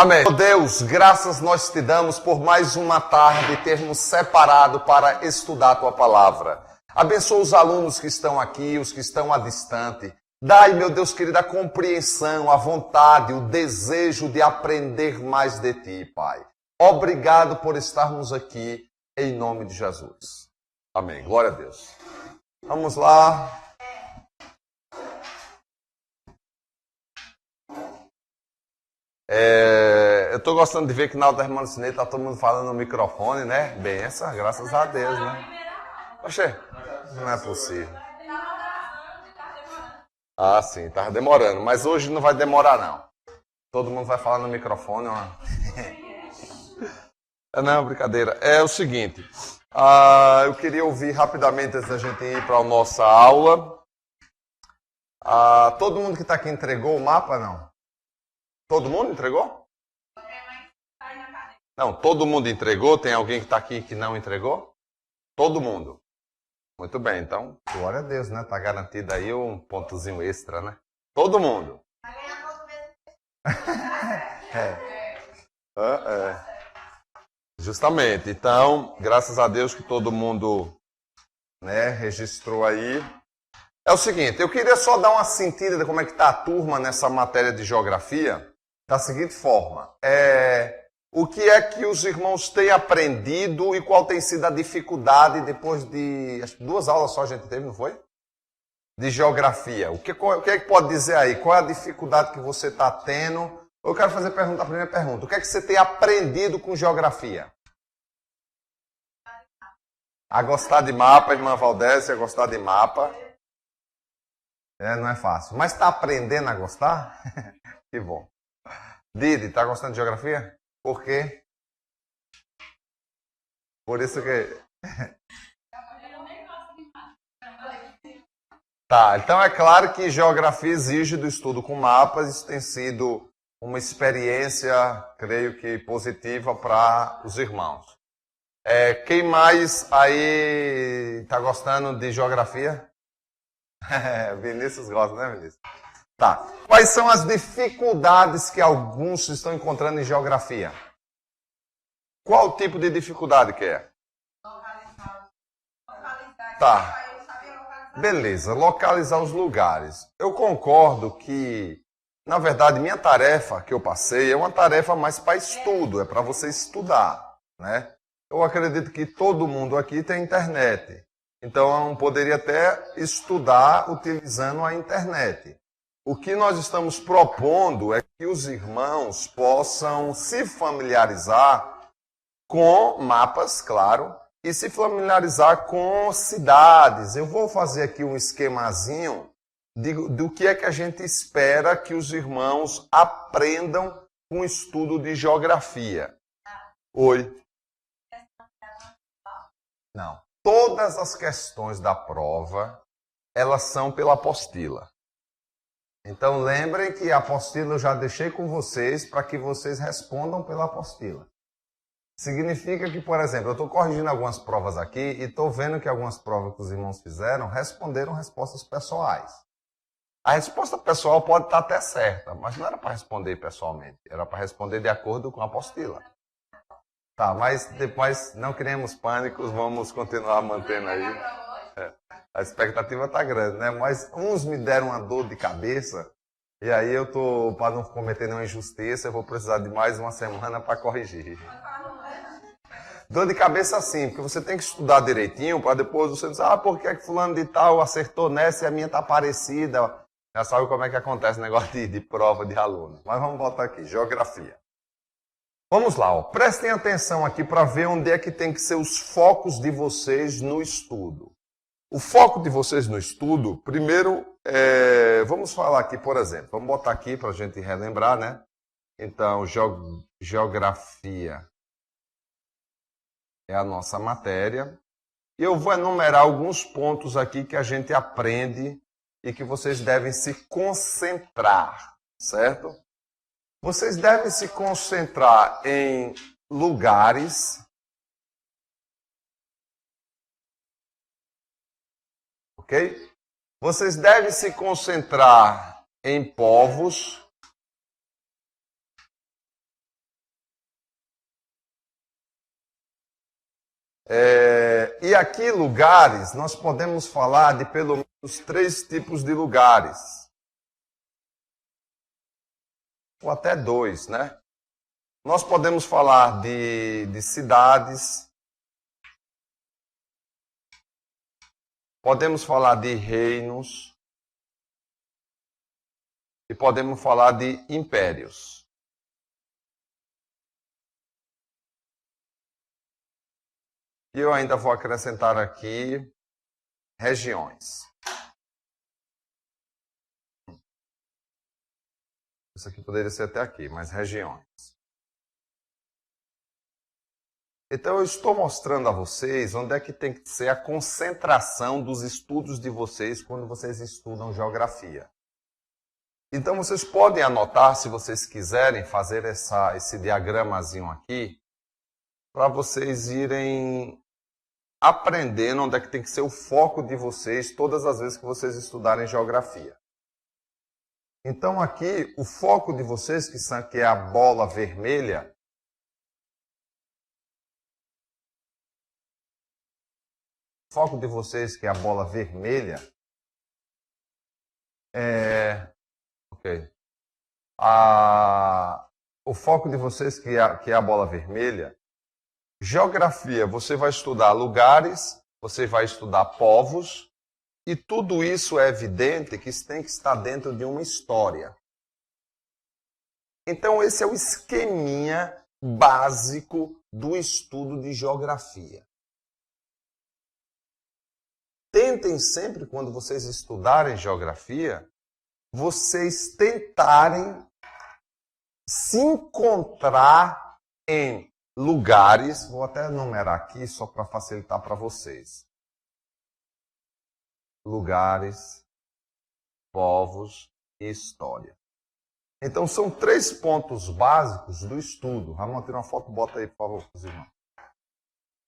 Amém. Oh Deus, graças nós te damos por mais uma tarde termos separado para estudar a tua palavra. Abençoa os alunos que estão aqui, os que estão à distante. Dai, meu Deus querido, a compreensão, a vontade, o desejo de aprender mais de ti, Pai. Obrigado por estarmos aqui, em nome de Jesus. Amém. Glória a Deus. Vamos lá. Eu estou gostando de ver que na outra irmã Cinei está todo mundo falando no microfone, né? Benção, graças a Deus, né? Oxê, não é possível. Ah, sim, estava demorando, mas hoje não vai demorar, não. Todo mundo vai falar no microfone. Não, brincadeira. É o seguinte, eu queria ouvir rapidamente antes da gente ir para a nossa aula. Todo mundo que está aqui entregou o mapa, não? Todo mundo entregou? Não, todo mundo entregou? Tem alguém que está aqui que não entregou? Todo mundo. Muito bem, então, glória a Deus, né? Tá garantido aí um pontozinho extra, né? Todo mundo. Justamente. Então, graças a Deus que todo mundo, né, registrou aí. É o seguinte, eu queria só dar uma sentida de como é que está a turma nessa matéria de geografia. Da seguinte forma, o que é que os irmãos têm aprendido e qual tem sido a dificuldade depois de... Acho que 2 aulas só a gente teve, não foi? De geografia. O que é que pode dizer aí? Qual é a dificuldade que você está tendo? Eu quero fazer a primeira pergunta. O que é que você tem aprendido com geografia? A gostar de mapa, irmã Valdésia, a gostar de mapa. Não é fácil. Mas está aprendendo a gostar? Que bom. Didi, está gostando de geografia? Por quê? Por isso que... Tá, então é claro que geografia exige do estudo com mapas. Isso tem sido uma experiência, creio que positiva para os irmãos. Quem mais aí está gostando de geografia? Vinícius gosta, né, Vinícius? Tá. Quais são as dificuldades que alguns estão encontrando em geografia? Qual tipo de dificuldade que é? Tá. Beleza, localizar os lugares. Eu concordo que, na verdade, minha tarefa que eu passei é uma tarefa mais para estudo, é para você estudar, né? Eu acredito que todo mundo aqui tem internet. Então, eu poderia até estudar utilizando a internet. O que nós estamos propondo é que os irmãos possam se familiarizar com mapas, claro, e se familiarizar com cidades. Eu vou fazer aqui um esquemazinho do que é que a gente espera que os irmãos aprendam com o estudo de geografia. Oi. Não. Todas as questões da prova, elas são pela apostila. Então lembrem que a apostila eu já deixei com vocês para que vocês respondam pela apostila. Significa que, por exemplo, eu estou corrigindo algumas provas aqui e estou vendo que algumas provas que os irmãos fizeram responderam respostas pessoais. A resposta pessoal pode estar até certa, mas não era para responder pessoalmente, era para responder de acordo com a apostila. Tá, mas depois não criemos pânicos, vamos continuar mantendo aí. A expectativa está grande, né? Mas uns me deram uma dor de cabeça e aí eu tô, para não cometer nenhuma injustiça, eu vou precisar de mais uma semana para corrigir. Dor de cabeça sim, porque você tem que estudar direitinho para depois você dizer, por que é que fulano de tal acertou nessa e a minha tá parecida? Já sabe como é que acontece o negócio de prova de aluno. Mas vamos voltar aqui, geografia. Vamos lá, ó. Prestem atenção aqui para ver onde é que tem que ser os focos de vocês no estudo. O foco de vocês no estudo, primeiro, vamos falar aqui, por exemplo, vamos botar aqui para a gente relembrar, né? Então, geografia é a nossa matéria. E eu vou enumerar alguns pontos aqui que a gente aprende e que vocês devem se concentrar, certo? Vocês devem se concentrar em lugares, ok? Vocês devem se concentrar em povos E aqui, lugares, nós podemos falar de pelo menos 3 tipos de lugares. Ou até 2, né? Nós podemos falar de cidades. Podemos falar de reinos. E podemos falar de impérios. E eu ainda vou acrescentar aqui regiões. Isso aqui poderia ser até aqui, mas regiões. Então eu estou mostrando a vocês onde é que tem que ser a concentração dos estudos de vocês quando vocês estudam geografia. Então vocês podem anotar, se vocês quiserem, fazer esse diagramazinho aqui, para vocês irem aprendendo onde é que tem que ser o foco de vocês todas as vezes que vocês estudarem geografia. Então aqui, o foco de vocês, que é a bola vermelha, o foco de vocês que é a bola vermelha, geografia, você vai estudar lugares, você vai estudar povos, e tudo isso é evidente que isso tem que estar dentro de uma história. Então esse é o esqueminha básico do estudo de geografia. Tentem sempre, quando vocês estudarem geografia, vocês tentarem se encontrar em lugares, vou até numerar aqui só para facilitar para vocês. Lugares, povos e história. Então são 3 pontos básicos do estudo. Ramon, tira uma foto, bota aí, por favor, irmãos.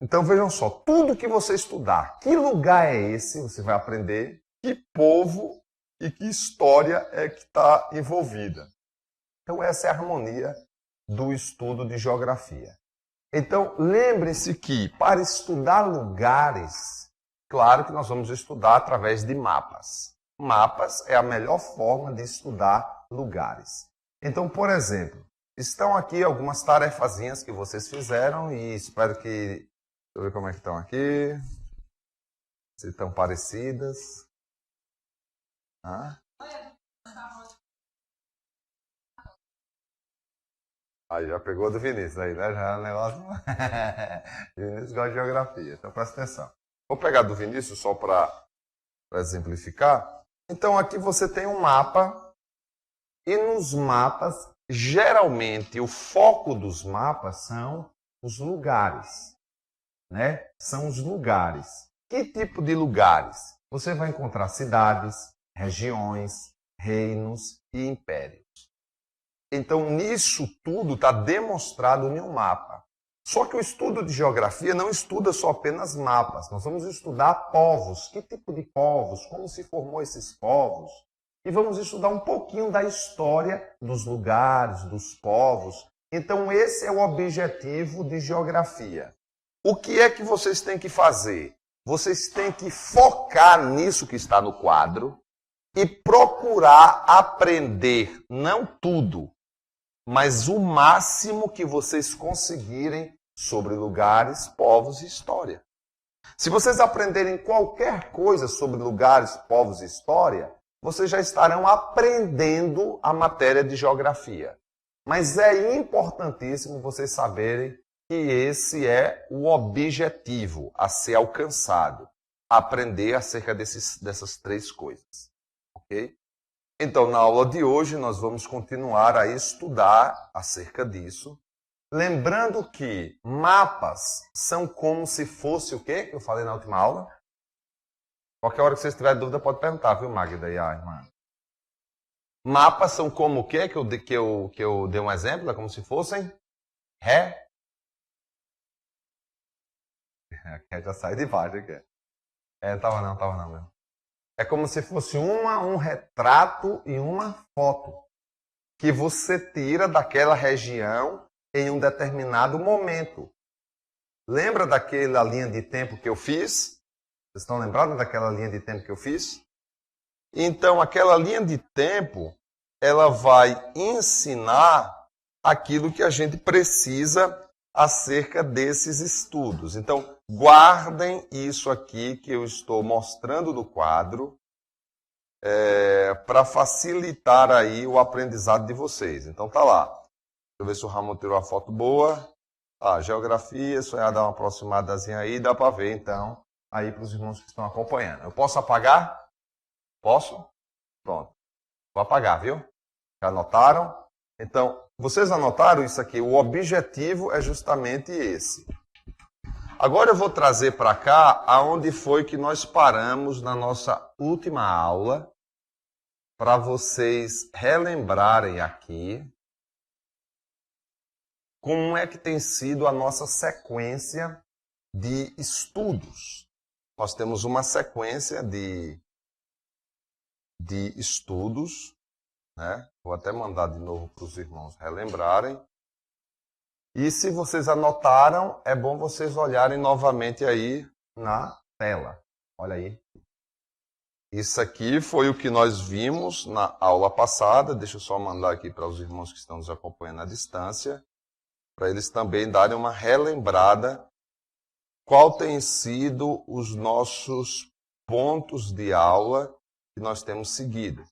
Então vejam só, tudo que você estudar, que lugar é esse, você vai aprender, que povo e que história é que está envolvida. Então essa é a harmonia do estudo de geografia. Então, lembre-se que para estudar lugares, claro que nós vamos estudar através de mapas. Mapas é a melhor forma de estudar lugares. Então, por exemplo, estão aqui algumas tarefazinhas que vocês fizeram e espero que... Deixa eu ver como é que estão aqui. Se estão parecidas. Aí já pegou do Vinícius aí, né? Já é um negócio... Vinícius gosta de geografia, então presta atenção. Vou pegar do Vinícius só para exemplificar. Então aqui você tem um mapa e nos mapas, geralmente o foco dos mapas são os lugares, né? São os lugares. Que tipo de lugares? Você vai encontrar cidades, regiões, reinos e impérios. Então, nisso tudo está demonstrado em um mapa. Só que o estudo de geografia não estuda só apenas mapas. Nós vamos estudar povos. Que tipo de povos? Como se formou esses povos? E vamos estudar um pouquinho da história dos lugares, dos povos. Então, esse é o objetivo de geografia. O que é que vocês têm que fazer? Vocês têm que focar nisso que está no quadro e procurar aprender, não tudo, mas o máximo que vocês conseguirem sobre lugares, povos e história. Se vocês aprenderem qualquer coisa sobre lugares, povos e história, vocês já estarão aprendendo a matéria de geografia. Mas é importantíssimo vocês saberem que esse é o objetivo a ser alcançado. Aprender acerca dessas 3 coisas. Ok? Então, na aula de hoje, nós vamos continuar a estudar acerca disso. Lembrando que mapas são como se fosse o quê? Que eu falei na última aula. Qualquer hora que vocês tiverem dúvida, pode perguntar, viu, Magda e a irmã? Mapas são como o quê? Que eu dei um exemplo, é como se fossem já sai de baixo aqui. Tava não mesmo. É como se fosse um retrato e uma foto que você tira daquela região em um determinado momento. Lembra daquela linha de tempo que eu fiz? Vocês estão lembrados daquela linha de tempo que eu fiz? Então, aquela linha de tempo, ela vai ensinar aquilo que a gente precisa acerca desses estudos. Então, guardem isso aqui que eu estou mostrando no quadro, para facilitar aí o aprendizado de vocês. Então, tá lá. Deixa eu ver se o Ramon tirou a foto boa. Geografia, só ia dar uma aproximadazinha aí, dá para ver, então, aí para os irmãos que estão acompanhando. Eu posso apagar? Posso? Pronto. Vou apagar, viu? Já anotaram? Então, vocês anotaram isso aqui? O objetivo é justamente esse. Agora eu vou trazer para cá aonde foi que nós paramos na nossa última aula, para vocês relembrarem aqui como é que tem sido a nossa sequência de estudos. Nós temos uma sequência de estudos, né? Vou até mandar de novo para os irmãos relembrarem. E se vocês anotaram, é bom vocês olharem novamente aí na tela. Olha aí. Isso aqui foi o que nós vimos na aula passada. Deixa eu só mandar aqui para os irmãos que estão nos acompanhando à distância, para eles também darem uma relembrada qual tem sido os nossos pontos de aula que nós temos seguido.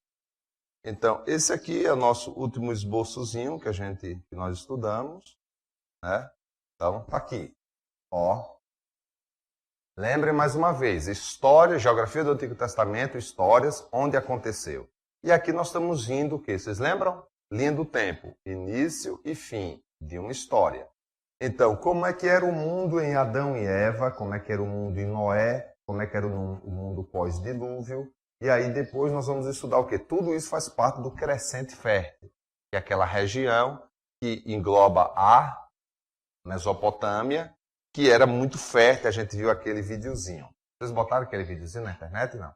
Então, esse aqui é o nosso último esboçozinho que nós estudamos, né? Então, tá aqui. Ó. Lembrem mais uma vez, história, geografia do Antigo Testamento, histórias, onde aconteceu. E aqui nós estamos indo o quê? Vocês lembram? Linha do tempo, início e fim de uma história. Então, como é que era o mundo em Adão e Eva, como é que era o mundo em Noé, como é que era o mundo pós-dilúvio, e aí depois nós vamos estudar o quê? Tudo isso faz parte do Crescente Fértil, que é aquela região que engloba a Mesopotâmia, que era muito fértil, a gente viu aquele videozinho. Vocês botaram aquele videozinho na internet, não?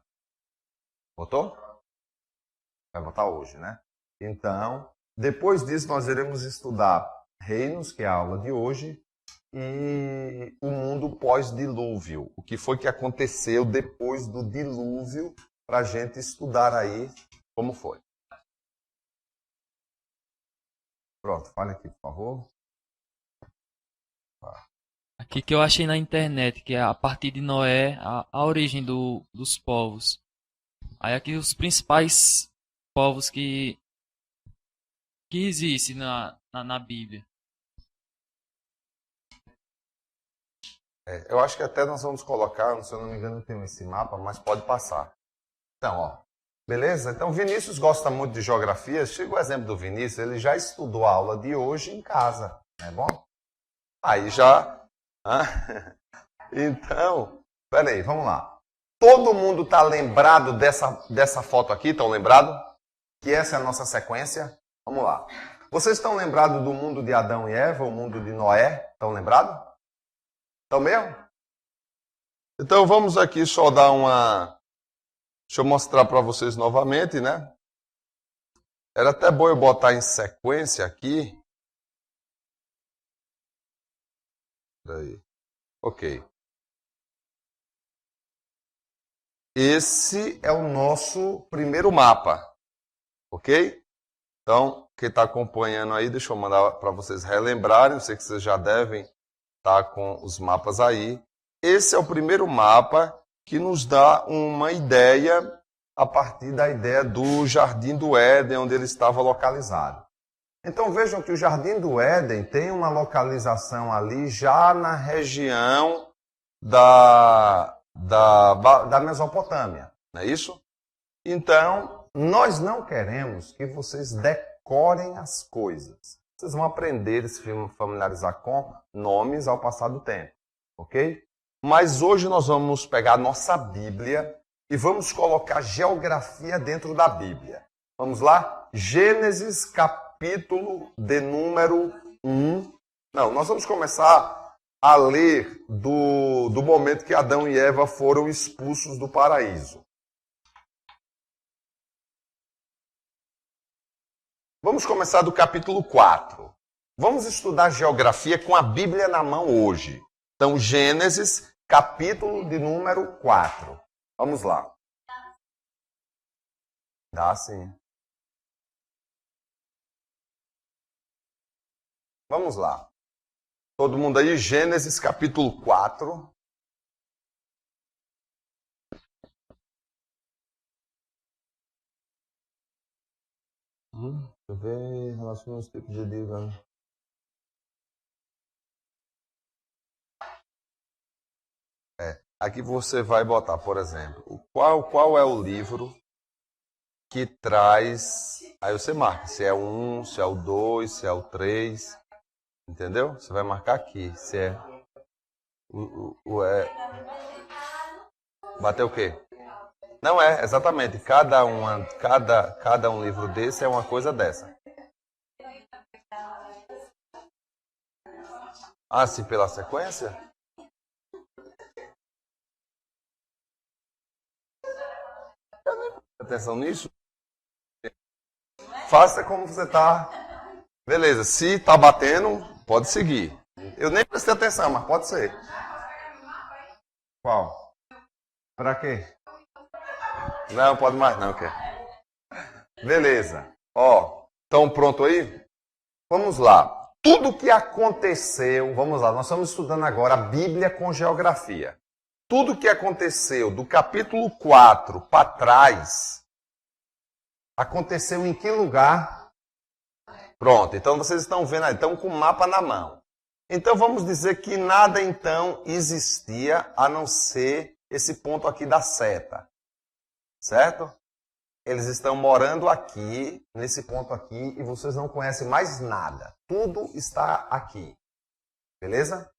Botou? Vai botar hoje, né? Então, depois disso nós iremos estudar reinos, que é a aula de hoje, e o mundo pós-dilúvio. O que foi que aconteceu depois do dilúvio, para a gente estudar aí como foi. Pronto, fale aqui, por favor. Aqui que eu achei na internet, que é a partir de Noé, a origem dos povos. Aí aqui os principais povos que existem na Bíblia. Eu acho que até nós vamos colocar, se eu não me engano, tem esse mapa, mas pode passar. Então, ó, beleza? Então, Vinícius gosta muito de geografia. Chega o exemplo do Vinícius, ele já estudou a aula de hoje em casa, não é bom? Aí já... Então, peraí, vamos lá. Todo mundo está lembrado dessa foto aqui? Estão lembrados? Que essa é a nossa sequência? Vamos lá. Vocês estão lembrados do mundo de Adão e Eva, o mundo de Noé? Estão lembrados? Estão mesmo? Então vamos aqui só dar uma... Deixa eu mostrar para vocês novamente, né? Era até bom eu botar em sequência aqui. Peraí. Ok. Esse é o nosso primeiro mapa. Ok? Então, quem está acompanhando aí, deixa eu mandar para vocês relembrarem. Eu sei que vocês já devem estar com os mapas aí. Esse é o primeiro mapa que nos dá uma ideia a partir da ideia do Jardim do Éden, onde ele estava localizado. Então vejam que o Jardim do Éden tem uma localização ali já na região da Mesopotâmia, não é isso? Então, nós não queremos que vocês decorem as coisas. Vocês vão aprender a se familiarizar com nomes ao passar do tempo, ok? Mas hoje nós vamos pegar a nossa Bíblia e vamos colocar geografia dentro da Bíblia. Vamos lá? Gênesis capítulo de número 1. Não, nós vamos começar a ler do momento que Adão e Eva foram expulsos do paraíso. Vamos começar do capítulo 4. Vamos estudar geografia com a Bíblia na mão hoje. Então, Gênesis, capítulo de número 4. Vamos lá. Dá sim. Vamos lá. Todo mundo aí, Gênesis capítulo 4. Deixa eu ver em relação aos tipos de livro. Aqui você vai botar, por exemplo, qual é o livro que traz... Aí você marca se é o 1, se é o 2, se é o 3... Entendeu? Você vai marcar aqui. Se é. Bater o quê? Não é, exatamente. Cada um livro desse é uma coisa dessa. Ah, sim, pela sequência? Atenção nisso. Faça como você está. Beleza, se está batendo, pode seguir. Eu nem prestei atenção, mas pode ser. Qual? Para quê? Não, pode mais não, quer. Beleza. Ó, estão pronto aí? Vamos lá. Tudo que aconteceu, vamos lá, nós estamos estudando agora a Bíblia com geografia. Tudo que aconteceu do capítulo 4 para trás, aconteceu em que lugar? Pronto, então vocês estão vendo aí, estão com o mapa na mão. Então vamos dizer que nada então existia a não ser esse ponto aqui da seta. Certo? Eles estão morando aqui, nesse ponto aqui, e vocês não conhecem mais nada. Tudo está aqui. Beleza?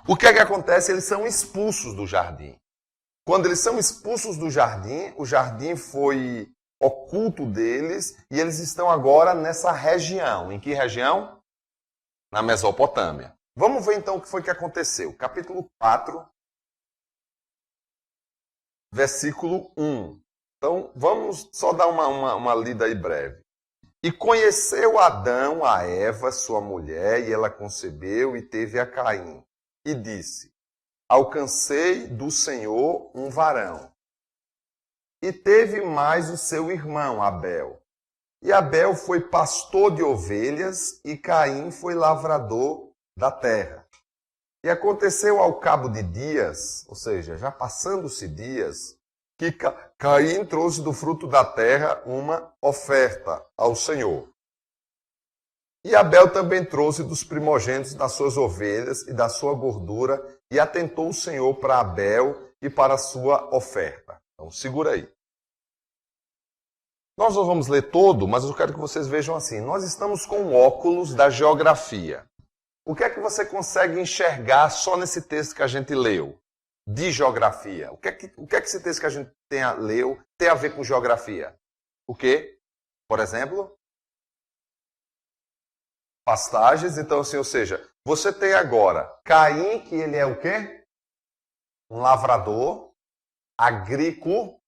O que é que acontece? Eles são expulsos do jardim. Quando eles são expulsos do jardim, o jardim foi oculto deles, e eles estão agora nessa região. Em que região? Na Mesopotâmia. Vamos ver então o que foi que aconteceu. Capítulo 4, versículo 1. Então, vamos só dar uma lida aí breve. E conheceu Adão a Eva, sua mulher, e ela concebeu e teve a Caim. E disse, alcancei do Senhor um varão. E teve mais o seu irmão, Abel. E Abel foi pastor de ovelhas, e Caim foi lavrador da terra. E aconteceu ao cabo de dias, ou seja, já passando-se dias, que Caim trouxe do fruto da terra uma oferta ao Senhor. E Abel também trouxe dos primogênitos das suas ovelhas e da sua gordura, e atentou o Senhor para Abel e para a sua oferta. Então, segura aí. Nós não vamos ler todo, mas eu quero que vocês vejam assim. Nós estamos com óculos da geografia. O que é que você consegue enxergar só nesse texto que a gente leu? De geografia. O que é que esse texto que a gente leu tem a ver com geografia? O quê? Por exemplo? Pastagens. Então, assim, ou seja, você tem agora Caim, que ele é o quê? Um lavrador, agricultura,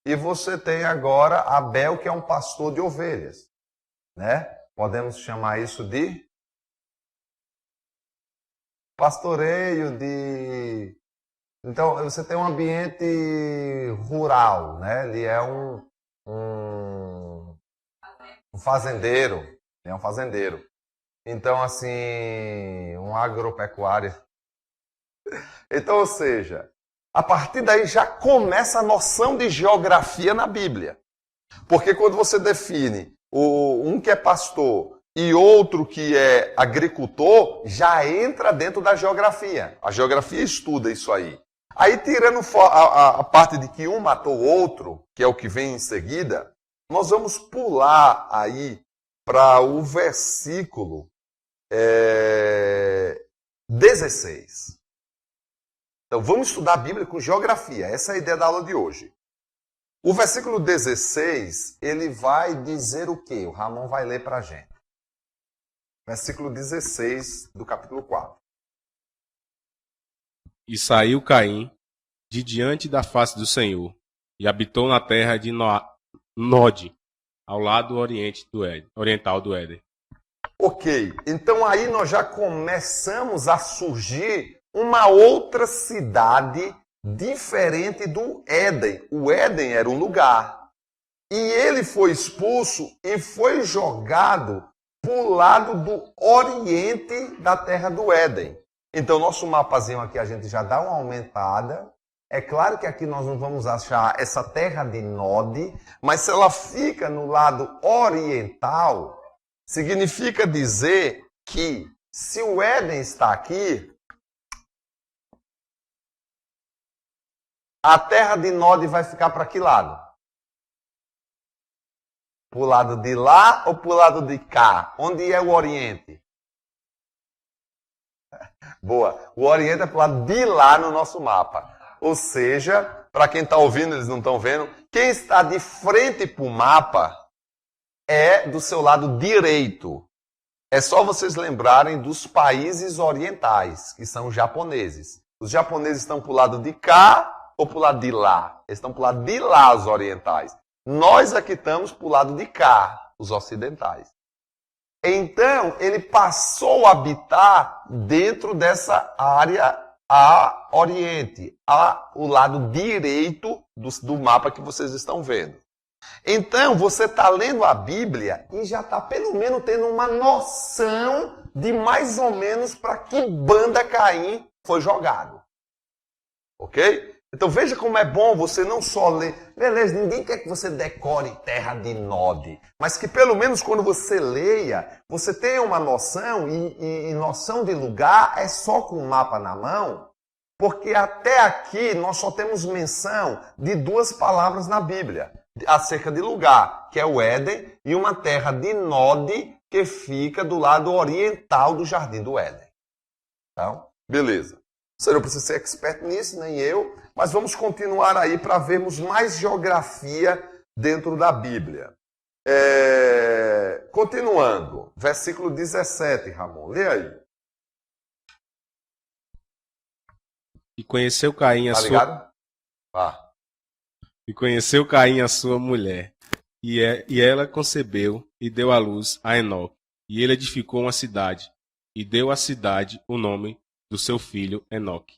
e você tem agora Abel, que é um pastor de ovelhas, né? Podemos chamar isso de pastoreio, de... Então, você tem um ambiente rural, né? Ele é um fazendeiro. Ele é um fazendeiro. Então, assim, um agropecuário. Então, ou seja, a partir daí já começa a noção de geografia na Bíblia. Porque quando você define um que é pastor e outro que é agricultor, já entra dentro da geografia. A geografia estuda isso aí. Aí, tirando a parte de que um matou o outro, que é o que vem em seguida, nós vamos pular aí para o versículo 16. Então, vamos estudar a Bíblia com geografia. Essa é a ideia da aula de hoje. O versículo 16, ele vai dizer o quê? O Ramon vai ler para a gente. Versículo 16 do capítulo 4. E saiu Caim de diante da face do Senhor, e habitou na terra de Nod, ao lado oriental do Éden. Ok, então aí nós já começamos a surgir uma outra cidade diferente do Éden. O Éden era um lugar. E ele foi expulso e foi jogado para o lado do oriente da terra do Éden. Então, nosso mapazinho aqui a gente já dá uma aumentada. É claro que aqui nós não vamos achar essa terra de Nod, mas se ela fica no lado oriental, significa dizer que se o Éden está aqui, a terra de Nod vai ficar para que lado? Para o lado de lá ou para o lado de cá? Onde é o Oriente? Boa. O Oriente é para o lado de lá no nosso mapa. Ou seja, para quem está ouvindo, eles não estão vendo, quem está de frente para o mapa é do seu lado direito. É só vocês lembrarem dos países orientais, que são os japoneses. Os japoneses estão para o lado de cá ou para o lado de lá? Eles estão para o lado de lá, os orientais. Nós aqui estamos para o lado de cá, os ocidentais. Então, ele passou a habitar dentro dessa área a oriente, o lado direito do mapa que vocês estão vendo. Então, você está lendo a Bíblia e já está pelo menos tendo uma noção de mais ou menos para que banda Caim foi jogado. Ok? Então veja como é bom você não só ler. Beleza, ninguém quer que você decore terra de Nod, mas que pelo menos quando você leia, você tenha uma noção, e noção de lugar é só com o mapa na mão, porque até aqui nós só temos menção de duas palavras na Bíblia, acerca de lugar, que é o Éden, e uma terra de Nod, que fica do lado oriental do Jardim do Éden. Então, beleza. Você não precisa ser expert nisso, nem eu, mas vamos continuar aí para vermos mais geografia dentro da Bíblia. Continuando, versículo 17, Ramon, lê aí. E conheceu Caim a Tá sua... ligado? Vá. E conheceu Caim a sua mulher, e ela concebeu e deu à luz a Enoque. E ele edificou uma cidade, e deu à cidade o nome do seu filho Enoque.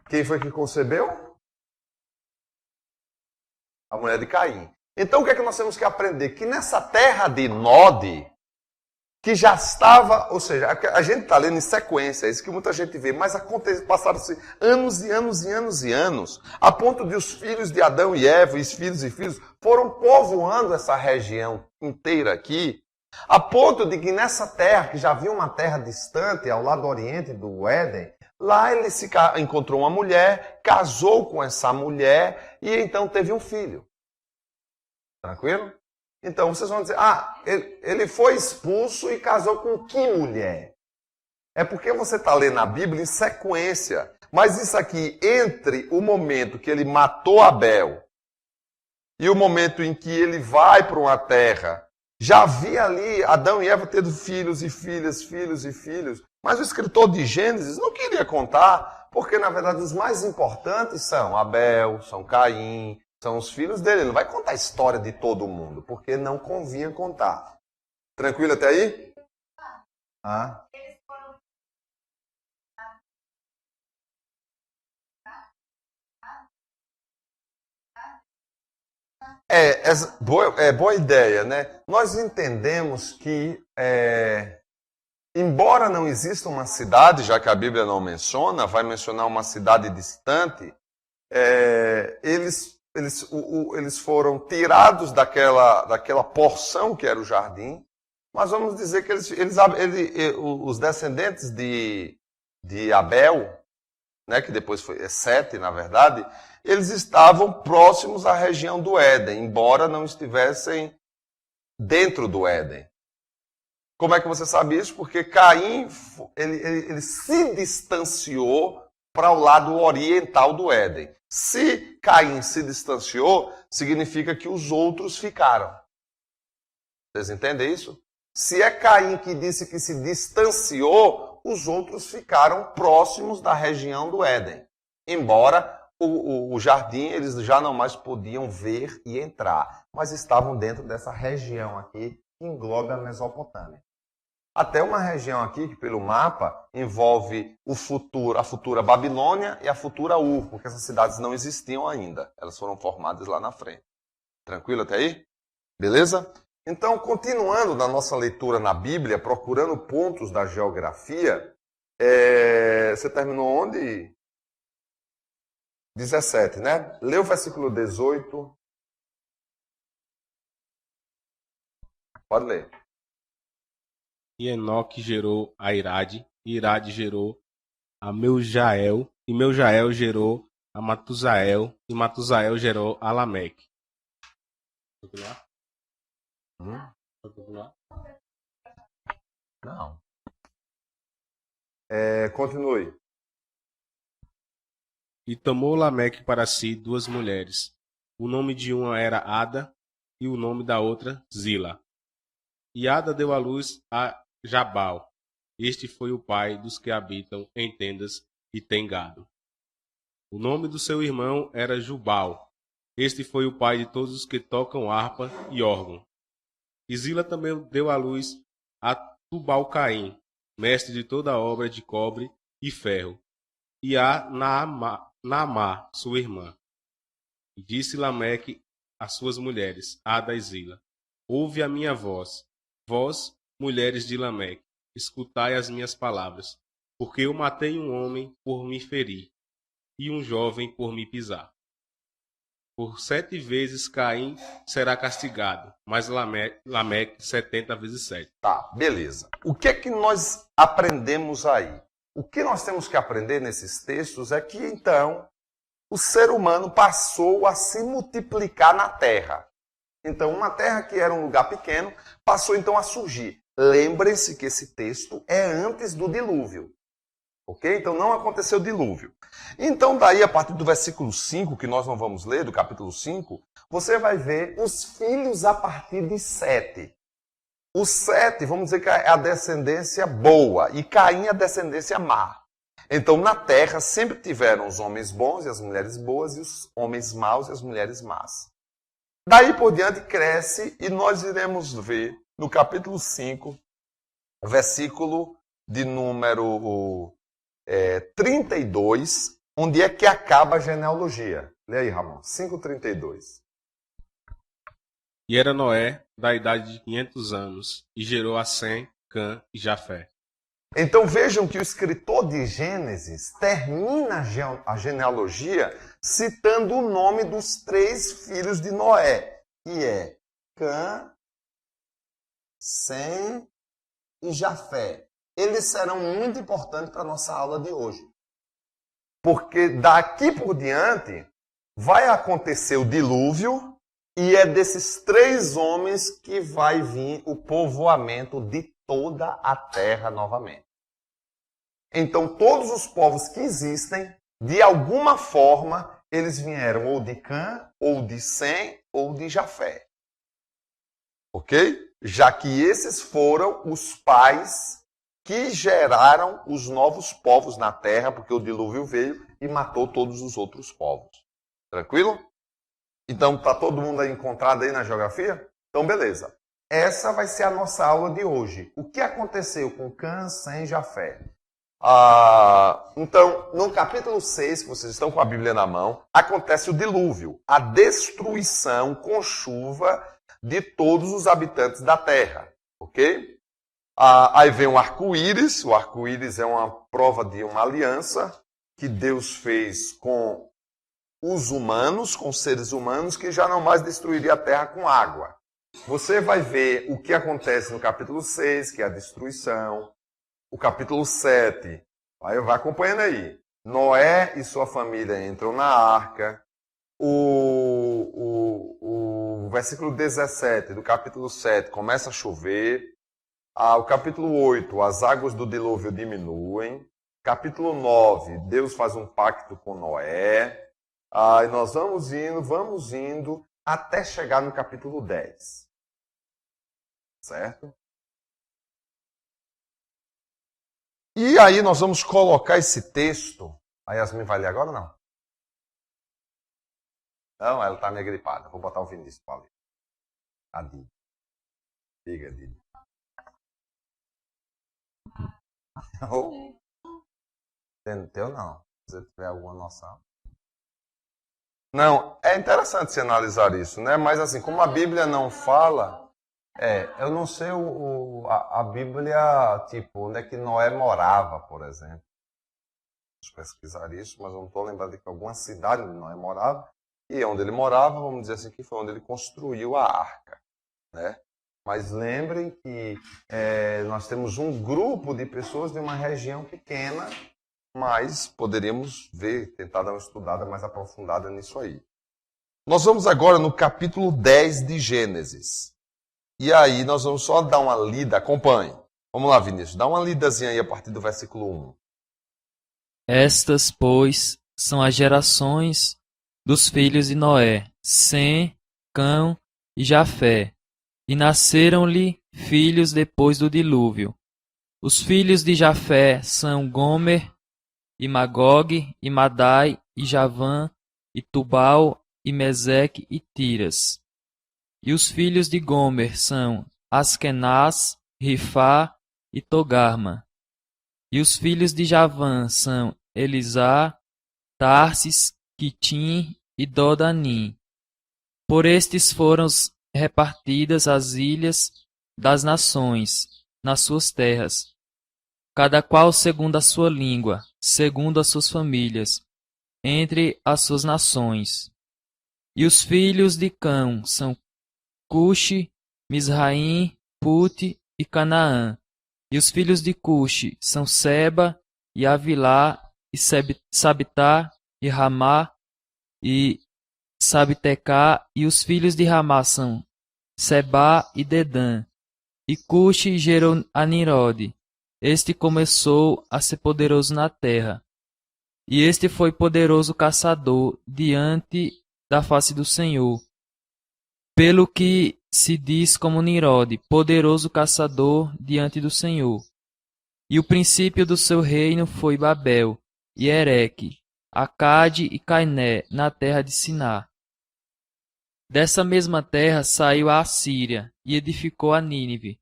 Quem foi que concebeu? A mulher de Caim. Então o que é que nós temos que aprender? Que nessa terra de Nod, que já estava, ou seja, a gente está lendo em sequência, é isso que muita gente vê, mas passaram-se anos e anos e anos e anos, a ponto de os filhos de Adão e Eva, os filhos e filhos, foram povoando essa região inteira aqui, a ponto de que nessa terra, que já havia uma terra distante, ao lado oriente do Éden, lá ele encontrou uma mulher, casou com essa mulher e então teve um filho. Tranquilo? Então vocês vão dizer, ele foi expulso e casou com que mulher? É porque você está lendo a Bíblia em sequência. Mas isso aqui, entre o momento que ele matou Abel e o momento em que ele vai para uma terra, já havia ali Adão e Eva tendo filhos e filhas, filhos e filhos. Mas o escritor de Gênesis não queria contar, porque na verdade os mais importantes são Abel, são Caim, são os filhos dele. Ele não vai contar a história de todo mundo, porque não convinha contar. Tranquilo até aí? É boa ideia, né? Nós entendemos que, embora não exista uma cidade, já que a Bíblia não menciona, vai mencionar uma cidade distante, eles foram tirados daquela porção que era o jardim, mas vamos dizer que os descendentes de Abel, né, que depois foi Sete, na verdade, eles estavam próximos à região do Éden, embora não estivessem dentro do Éden. Como é que você sabe isso? Porque Caim ele se distanciou para o lado oriental do Éden. Se Caim se distanciou, significa que os outros ficaram. Vocês entendem isso? Se é Caim que disse que se distanciou, os outros ficaram próximos da região do Éden. Embora o jardim eles já não mais podiam ver e entrar, mas estavam dentro dessa região aqui que engloba a Mesopotâmia. até uma região aqui que pelo mapa envolve a futura Babilônia e a futura Ur, porque essas cidades não existiam ainda. Elas foram formadas lá na frente. Tranquilo até aí? Beleza? Então, continuando na nossa leitura na Bíblia, procurando pontos da geografia, você terminou onde? 17, né? Lê o versículo 18. Pode ler. E Enoque gerou a Irade, e Irade gerou a Meujael, e Meujael gerou a Matusael, e Matusael gerou a Lameque. Não. Continue. E tomou Lameque para si 2 mulheres. O nome de uma era Ada, e o nome da outra Zila. E Ada deu à luz a Jabal. Este foi o pai dos que habitam em tendas e têm gado. O nome do seu irmão era Jubal. Este foi o pai de todos os que tocam harpa e órgão. E Zila também deu à luz a Tubal-Caim, mestre de toda a obra de cobre e ferro, e a Naamá, sua irmã. E disse Lameque às suas mulheres, Ada e Zila: Ouve a minha voz, vós, mulheres de Lameque, escutai as minhas palavras, porque eu matei um homem por me ferir, e um jovem por me pisar. Por 7 vezes Caim será castigado, mas Lameque 70 vezes 7. Tá, beleza. O que é que nós aprendemos aí? O que nós temos que aprender nesses textos é que, então, o ser humano passou a se multiplicar na Terra. Então, uma terra que era um lugar pequeno, passou então a surgir. Lembrem-se que esse texto é antes do dilúvio. Ok? Então, não aconteceu dilúvio. Então, daí, a partir do versículo 5, que nós não vamos ler, do capítulo 5, você vai ver os filhos a partir de Sete. O Sete, vamos dizer que é a descendência boa, e Caim é a descendência má. Então, na terra, sempre tiveram os homens bons e as mulheres boas, e os homens maus e as mulheres más. Daí por diante cresce, e nós iremos ver no capítulo 5, versículo de número 32, onde é que acaba a genealogia. Lê aí, Ramon. 5:32. E era Noé da idade de 500 anos, e gerou a Sem, Cã e Jafé. Então vejam que o escritor de Gênesis termina a genealogia citando o nome dos 3 filhos de Noé, que é Cã, Sem e Jafé. Eles serão muito importantes para a nossa aula de hoje. Porque daqui por diante vai acontecer o dilúvio e é desses 3 homens que vai vir o povoamento de toda a terra novamente. Então todos os povos que existem, de alguma forma, eles vieram ou de Cã, ou de Sem, ou de Jafé. Ok? Já que esses foram os pais que geraram os novos povos na terra, porque o dilúvio veio e matou todos os outros povos. Tranquilo? Então, está todo mundo aí encontrado aí na geografia? Então, beleza. Essa vai ser a nossa aula de hoje. O que aconteceu com Cã, Sem e Jafé? Então, no capítulo 6, que vocês estão com a Bíblia na mão, acontece o dilúvio, a destruição com chuva de todos os habitantes da terra. Ok? Aí vem o arco-íris. O arco-íris é uma prova de uma aliança que Deus fez com os humanos, com os seres humanos, que já não mais destruiria a terra com água. Você vai ver o que acontece no capítulo 6, que é a destruição. O capítulo 7, vai acompanhando aí. Noé e sua família entram na arca. O versículo 17 do capítulo 7 começa a chover. O capítulo 8, as águas do dilúvio diminuem. Capítulo 9, Deus faz um pacto com Noé. E nós vamos indo, até chegar no capítulo 10. Certo? E aí nós vamos colocar esse texto. A Yasmin vai ler agora ou não? Não, ela está meio gripada. Vou botar o Vinícius para ler. A Didi. Diga, Didi. Oh, teu não. Se você tiver alguma noção. Não, é interessante se analisar isso, né? Mas assim, como a Bíblia não fala, eu não sei a Bíblia, tipo, onde é que Noé morava, por exemplo. Deixa eu pesquisar isso, mas eu não estou lembrando de que alguma cidade onde Noé morava. E onde ele morava, vamos dizer assim, que foi onde ele construiu a arca, né? Mas lembrem que nós temos um grupo de pessoas de uma região pequena, mas poderíamos tentar dar uma estudada mais aprofundada nisso aí. Nós vamos agora no capítulo 10 de Gênesis. E aí nós vamos só dar uma lida, acompanhe. Vamos lá, Vinícius, dá uma lidazinha aí a partir do versículo 1. Estas, pois, são as gerações dos filhos de Noé, Sem, Cão e Jafé. E nasceram-lhe filhos depois do dilúvio. Os filhos de Jafé são Gomer, e Magog, e Madai, e Javã, e Tubal, e Meseque, e Tiras. E os filhos de Gomer são Askenaz, Rifá e Togarma. E os filhos de Javã são Elisá, Tarsis, Quitim e Dodanim. Por estes foram repartidas as ilhas das nações, nas suas terras, cada qual segundo a sua língua, segundo as suas famílias, entre as suas nações. E os filhos de Cão são Cuxi, Misraim, Pute e Canaã. E os filhos de Cuxi são Seba e Avilá e Sabitá e Ramá e Sabitecá. E os filhos de Ramá são Sebá e Dedã. E Cuxi gerou a Nirode. Este começou a ser poderoso na terra. E este foi poderoso caçador diante da face do Senhor. Pelo que se diz como Nirode, poderoso caçador diante do Senhor. E o princípio do seu reino foi Babel, e Ereque, Acade e Cainé, na terra de Siná. Dessa mesma terra saiu a Assíria, e edificou a Nínive,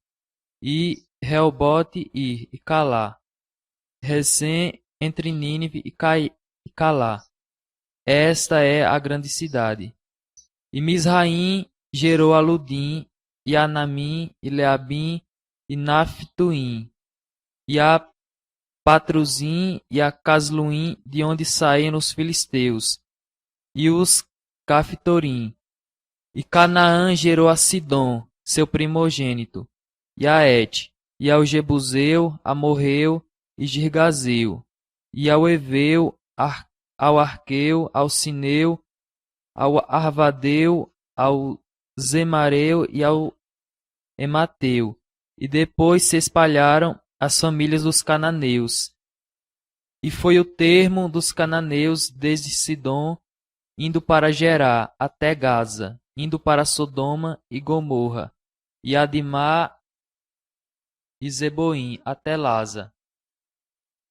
e Reobote e Calá, Resem entre Nínive e Calá. Esta é a grande cidade. E Misraim gerou a Ludim, e a Anamim, e Leabim, e Naphtuim, e a Patruzim, e a Casluim, de onde saíram os filisteus, e os Caftorim. E Canaã gerou a Sidom, seu primogênito, e a Et, e ao Jebuseu, a Morreu, e Girgazeu, e ao Eveu, ao Arqueu, ao Sineu, ao Arvadeu, ao Zemareu e ao Emateu. E depois se espalharam as famílias dos cananeus. E foi o termo dos cananeus desde Sidom, indo para Gerá, até Gaza, indo para Sodoma e Gomorra, e Adimá e Zeboim, até Laza.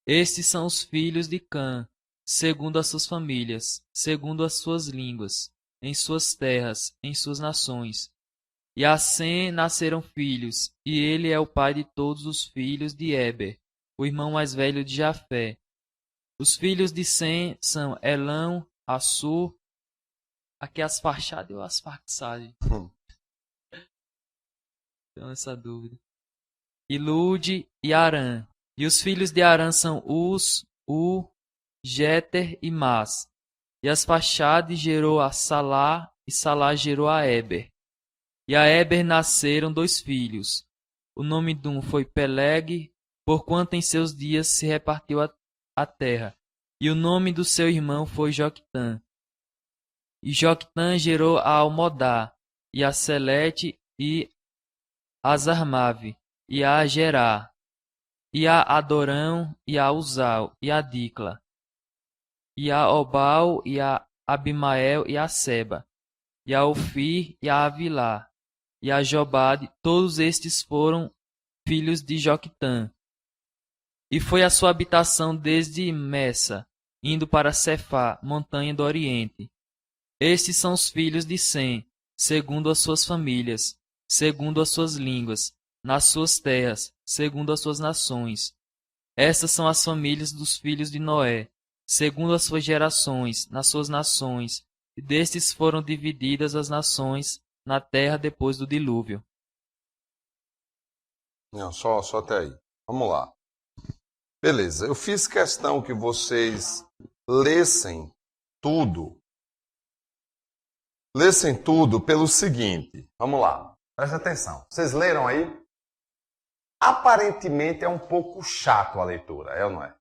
Estes são os filhos de Cã, segundo as suas famílias, segundo as suas línguas, em suas terras, em suas nações. E a Sem nasceram filhos, e ele é o pai de todos os filhos de Eber, o irmão mais velho de Jafé. Os filhos de Sem são Elão, Assur, aqui é Asfarxade ou Asfarxade? Tenho essa dúvida. E Lude e Arã. E os filhos de Arã são Uz, Jeter e Mas. E Asfarxade gerou a Salá, e Salá gerou a Eber. E a Eber nasceram 2 filhos. O nome de um foi Peleg, porquanto em seus dias se repartiu a terra. E o nome do seu irmão foi Joctã. E Joctã gerou a Almodá, e a Selete, e a Zarmave, e a Gerá, e a Adorão, e a Uzal, e a Dicla, e a Obal, e a Abimael, e a Seba, e a Ofir, e a Avilá, e a Jobade. Todos estes foram filhos de Joctã. E foi a sua habitação desde Messa, indo para Cefá, montanha do Oriente. Estes são os filhos de Sem, segundo as suas famílias, segundo as suas línguas, nas suas terras, segundo as suas nações. Estas são as famílias dos filhos de Noé, segundo as suas gerações, nas suas nações, e destes foram divididas as nações na terra depois do dilúvio. Não, só até aí. Vamos lá. Beleza, eu fiz questão que vocês lessem tudo. Lessem tudo pelo seguinte. Vamos lá, presta atenção. Vocês leram aí? Aparentemente é um pouco chato a leitura, é ou não é?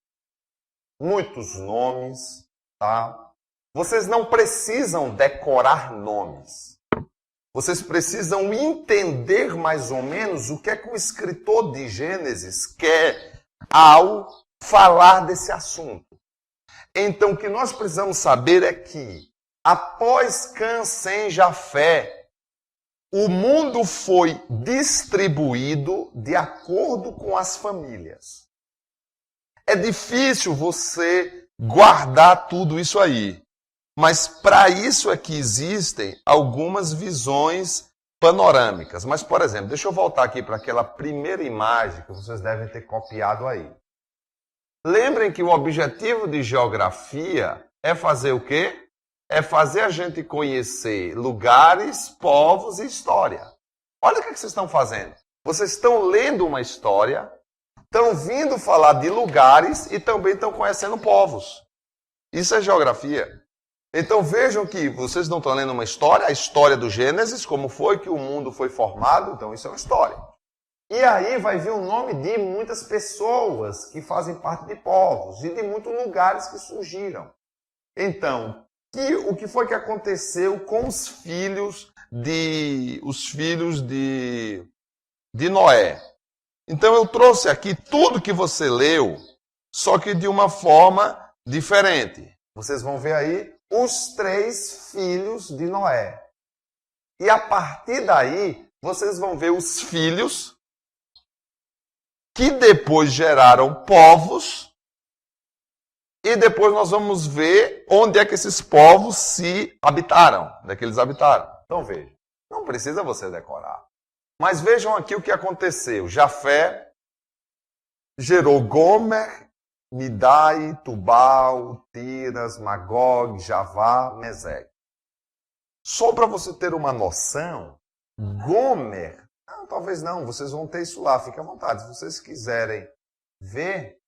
Muitos nomes, tá? Vocês não precisam decorar nomes. Vocês precisam entender mais ou menos o que é que o escritor de Gênesis quer ao falar desse assunto. Então, o que nós precisamos saber é que, após Cã, Sem, Jafé, o mundo foi distribuído de acordo com as famílias. É difícil você guardar tudo isso aí. Mas para isso é que existem algumas visões panorâmicas. Mas, por exemplo, deixa eu voltar aqui para aquela primeira imagem que vocês devem ter copiado aí. Lembrem que o objetivo de geografia é fazer o quê? É fazer a gente conhecer lugares, povos e história. Olha o que vocês estão fazendo. Vocês estão lendo uma história, estão vindo falar de lugares e também estão conhecendo povos. Isso é geografia. Então vejam que vocês não estão lendo uma história, a história do Gênesis, como foi que o mundo foi formado, então isso é uma história. E aí vai vir o nome de muitas pessoas que fazem parte de povos e de muitos lugares que surgiram. Então, o que foi que aconteceu com os filhos de Noé? Então eu trouxe aqui tudo que você leu, só que de uma forma diferente. Vocês vão ver aí os 3 filhos de Noé. E a partir daí, vocês vão ver os filhos que depois geraram povos. E depois nós vamos ver onde é que esses povos se habitaram, onde é que eles habitaram. Então veja, não precisa você decorar. Mas vejam aqui o que aconteceu. Jafé gerou Gomer, Midai, Tubal, Tiras, Magog, Javá, Mesec. Só para você ter uma noção, Gomer, talvez não, vocês vão ter isso lá, fique à vontade. Se vocês quiserem ver,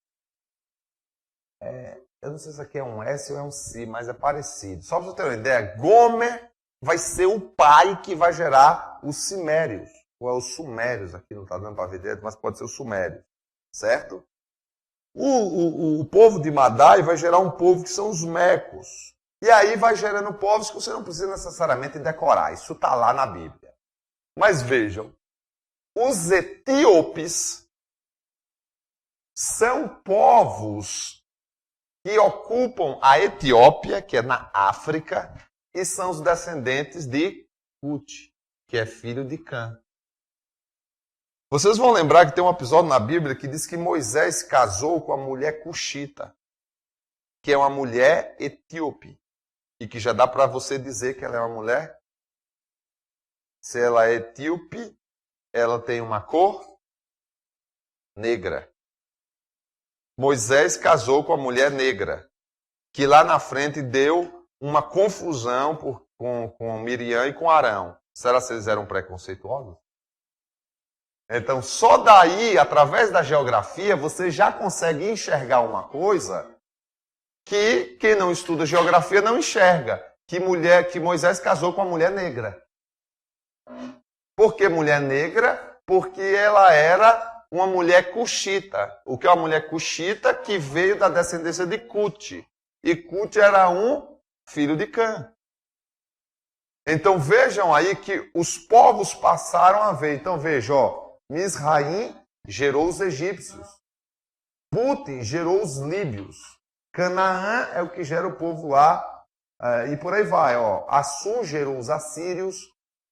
eu não sei se aqui é um S ou é um C, mas é parecido. Só para você ter uma ideia, Gomer vai ser o pai que vai gerar os Cimérios, ou é os Sumérios, aqui não está dando para ver dentro, mas pode ser os Sumérios, certo? O povo de Madai vai gerar um povo que são os Mecos. E aí vai gerando povos que você não precisa necessariamente decorar. Isso está lá na Bíblia. Mas vejam, os etíopes são povos que ocupam a Etiópia, que é na África, e são os descendentes de Cute, que é filho de Cã. Vocês vão lembrar que tem um episódio na Bíblia que diz que Moisés casou com a mulher cuxita, que é uma mulher etíope, e que já dá para você dizer que ela é uma mulher. Se ela é etíope, ela tem uma cor negra. Moisés casou com a mulher negra, que lá na frente deu uma confusão com Miriam e com Arão. Será que eles eram preconceituosos? Então, só daí, através da geografia, você já consegue enxergar uma coisa que quem não estuda geografia não enxerga. Que Moisés casou com uma mulher negra. Por que mulher negra? Porque ela era uma mulher cuxita. O que é uma mulher cuxita? Que veio da descendência de Cute. E Cute era um filho de Cã. Então vejam aí que os povos passaram a ver. Então veja, Misraim gerou os egípcios. Puti gerou os líbios. Canaã é o que gera o povo lá. E por aí vai. Assur gerou os assírios.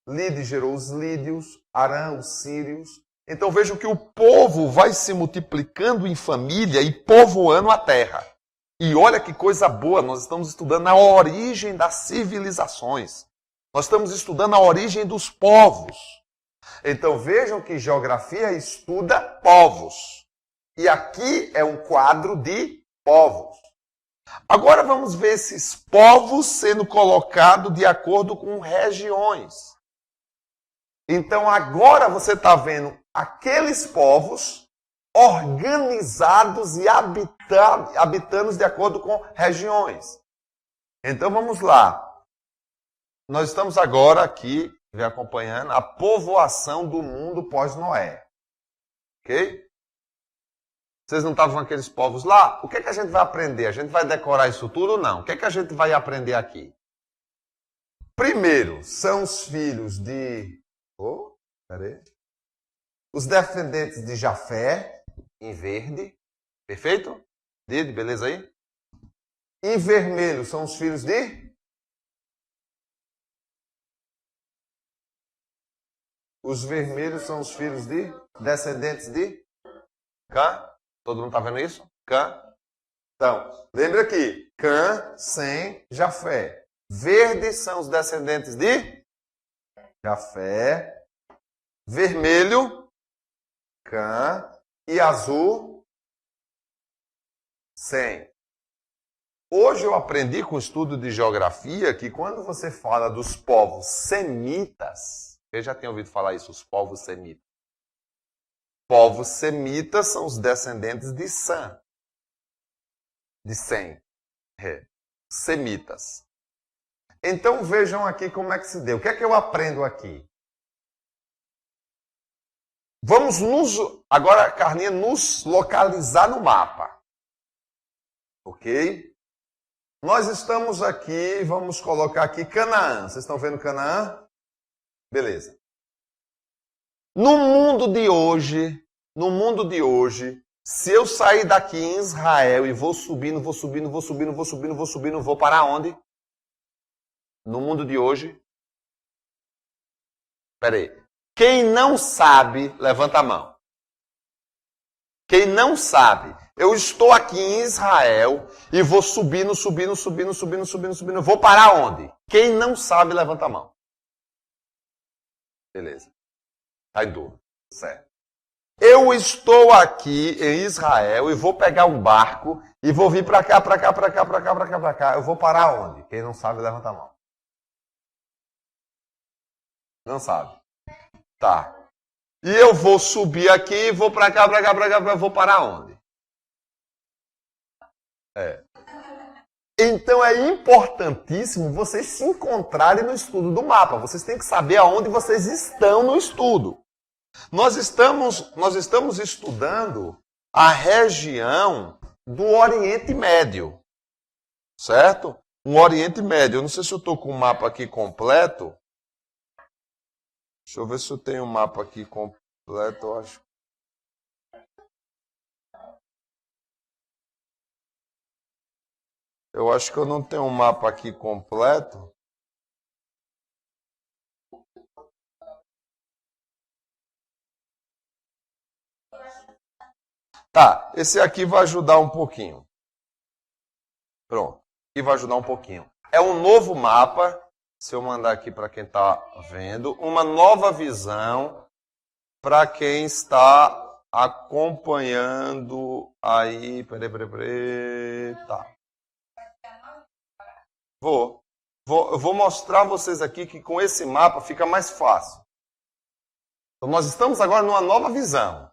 Lide gerou os lídios. Arã, os sírios. Então vejam que o povo vai se multiplicando em família e povoando a terra. E olha que coisa boa, nós estamos estudando a origem das civilizações. Nós estamos estudando a origem dos povos. Então vejam que geografia estuda povos. E aqui é um quadro de povos. Agora vamos ver esses povos sendo colocados de acordo com regiões. Então agora você está vendo aqueles povos organizados e habitando de acordo com regiões. Então vamos lá. Nós estamos agora aqui, acompanhando a povoação do mundo pós-Noé. Ok? Vocês não estavam aqueles povos lá? O que é que a gente vai aprender? A gente vai decorar isso tudo ou não? O que é que a gente vai aprender aqui? Primeiro, são os filhos de... Os descendentes de Jafé, em verde. Perfeito? Dide, beleza aí? Em vermelho são os filhos de... Os vermelhos são os filhos de... Descendentes de... Cã? Todo mundo está vendo isso? Cã? Então, lembra aqui. Cã, Sem, Jafé. Verdes são os descendentes de... Jafé. Vermelho, Cã. E azul, Sem. Hoje eu aprendi com o estudo de geografia que quando você fala dos povos semitas, eu já tinha ouvido falar isso, os povos semitas. Povos semitas são os descendentes de Sem. De Sem. Semitas. Então vejam aqui como é que se deu. O que é que eu aprendo aqui? Vamos agora, Carlinha, nos localizar no mapa. Ok? Nós estamos aqui, vamos colocar aqui Canaã. Vocês estão vendo Canaã? Beleza. No mundo de hoje, se eu sair daqui em Israel e vou subindo, vou para onde? No mundo de hoje? Espera aí. Quem não sabe, levanta a mão. Quem não sabe, eu estou aqui em Israel e vou subindo, vou para onde? Quem não sabe, levanta a mão. Beleza. Está em dúvida. Certo. Eu estou aqui em Israel e vou pegar um barco e vou vir para cá. Eu vou parar onde? Quem não sabe, levanta a mão. Não sabe. Tá. E eu vou subir aqui e vou para cá, vou parar onde? Então é importantíssimo vocês se encontrarem no estudo do mapa. Vocês têm que saber aonde vocês estão no estudo. Nós estamos estudando a região do Oriente Médio. Certo? Um Oriente Médio. Eu não sei se eu estou com o mapa aqui completo. Deixa eu ver se eu tenho um mapa aqui completo, eu acho. Eu acho que eu não tenho um mapa aqui completo. Tá, esse aqui vai ajudar um pouquinho. Pronto, aqui vai ajudar um pouquinho. É um novo mapa. Se eu mandar aqui para quem está vendo, uma nova visão para quem está acompanhando aí. Peraí. Tá. Eu vou mostrar a vocês aqui que com esse mapa fica mais fácil. Então nós estamos agora numa nova visão.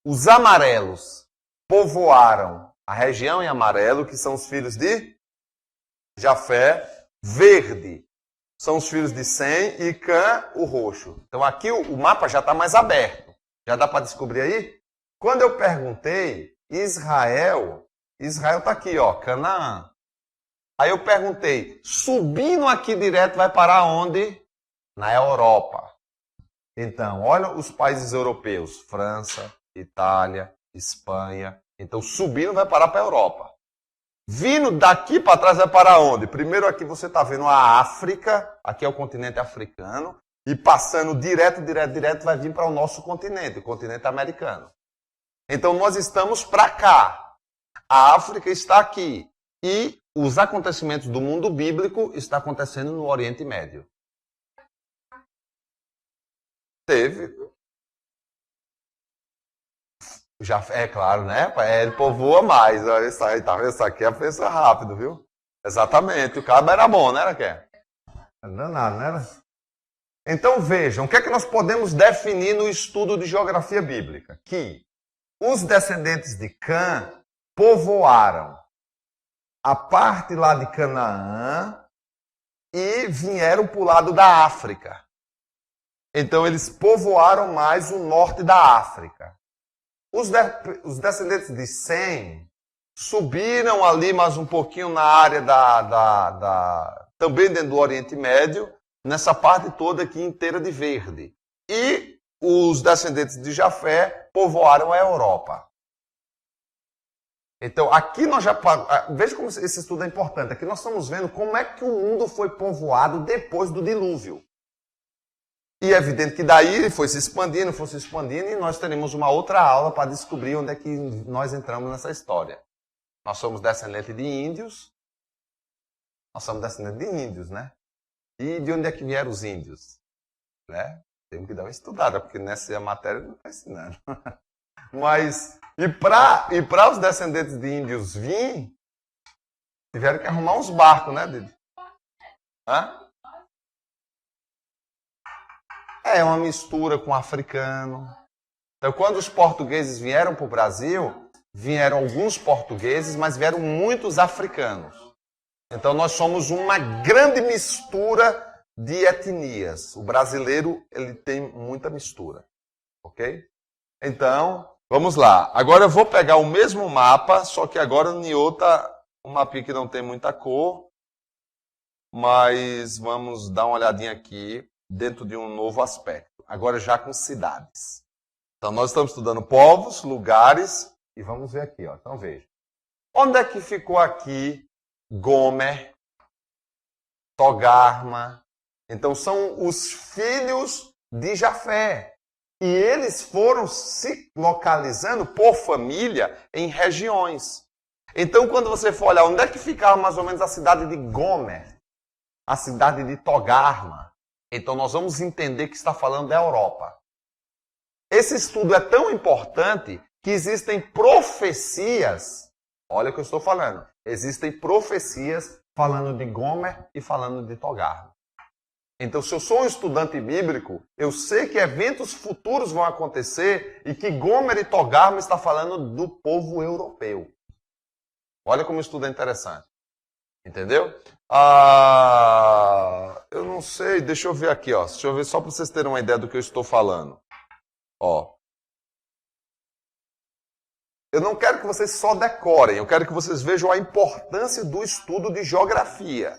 Os amarelos povoaram a região em amarelo, que são os filhos de Jafé. Verde são os filhos de Sem e Cã, o roxo. Então aqui o mapa já está mais aberto. Já dá para descobrir aí? Quando eu perguntei, Israel está aqui, ó, Canaã. Aí eu perguntei, subindo aqui direto vai parar onde? Na Europa. Então, olha os países europeus, França, Itália, Espanha. Então subindo vai parar para a Europa. Vindo daqui para trás vai para onde? Primeiro aqui você está vendo a África, aqui é o continente africano, e passando direto vai vir para o nosso continente, o continente americano. Então nós estamos para cá. A África está aqui. E os acontecimentos do mundo bíblico estão acontecendo no Oriente Médio. Já, é claro, né? Ele povoa mais. Olha, isso aqui é pensa rápido, viu? Exatamente. O cabo era bom, né, Raquel? Danado, né? Então vejam, o que é que nós podemos definir no estudo de geografia bíblica? Que os descendentes de Cã povoaram a parte lá de Canaã e vieram para o lado da África. Então eles povoaram mais o norte da África. Os descendentes de Sem subiram ali mais um pouquinho na área também dentro do Oriente Médio, nessa parte toda aqui inteira de verde. E os descendentes de Jafé povoaram a Europa. Então, aqui nós já... Veja como esse estudo é importante. Aqui nós estamos vendo como é que o mundo foi povoado depois do dilúvio. E é evidente que daí ele foi se expandindo, e nós teremos uma outra aula para descobrir onde é que nós entramos nessa história. Nós somos descendentes de índios. Nós somos descendentes de índios, né? E de onde é que vieram os índios? Né? Temos que dar uma estudada, porque nessa matéria não está ensinando. Mas, e para os descendentes de índios vir, tiveram que arrumar uns barcos, né, Didi? Hã? É uma mistura com africano. Então, quando os portugueses vieram para o Brasil, vieram alguns portugueses, mas vieram muitos africanos. Então, nós somos uma grande mistura de etnias. O brasileiro, ele tem muita mistura. Ok? Então, vamos lá. Agora eu vou pegar o mesmo mapa, só que agora em outra, um mapinha que não tem muita cor, mas vamos dar uma olhadinha aqui dentro de um novo aspecto. Agora já com cidades. Então, nós estamos estudando povos, lugares, e vamos ver aqui. Ó. Então, veja. Onde é que ficou aqui Gomer, Togarma? Então, são os filhos de Jafé. E eles foram se localizando por família em regiões. Então, quando você for olhar onde é que ficava mais ou menos a cidade de Gomer, a cidade de Togarma, então nós vamos entender que está falando da Europa. Esse estudo é tão importante que existem profecias. Olha o que eu estou falando. Existem profecias falando de Gomer e falando de Togarma. Então, se eu sou um estudante bíblico, eu sei que eventos futuros vão acontecer e que Gomer e Togarma está falando do povo europeu. Olha como o estudo é interessante. Entendeu? Eu não sei, deixa eu ver aqui, ó. Deixa eu ver só para vocês terem uma ideia do que eu estou falando. Ó. Eu não quero que vocês só decorem, eu quero que vocês vejam a importância do estudo de geografia.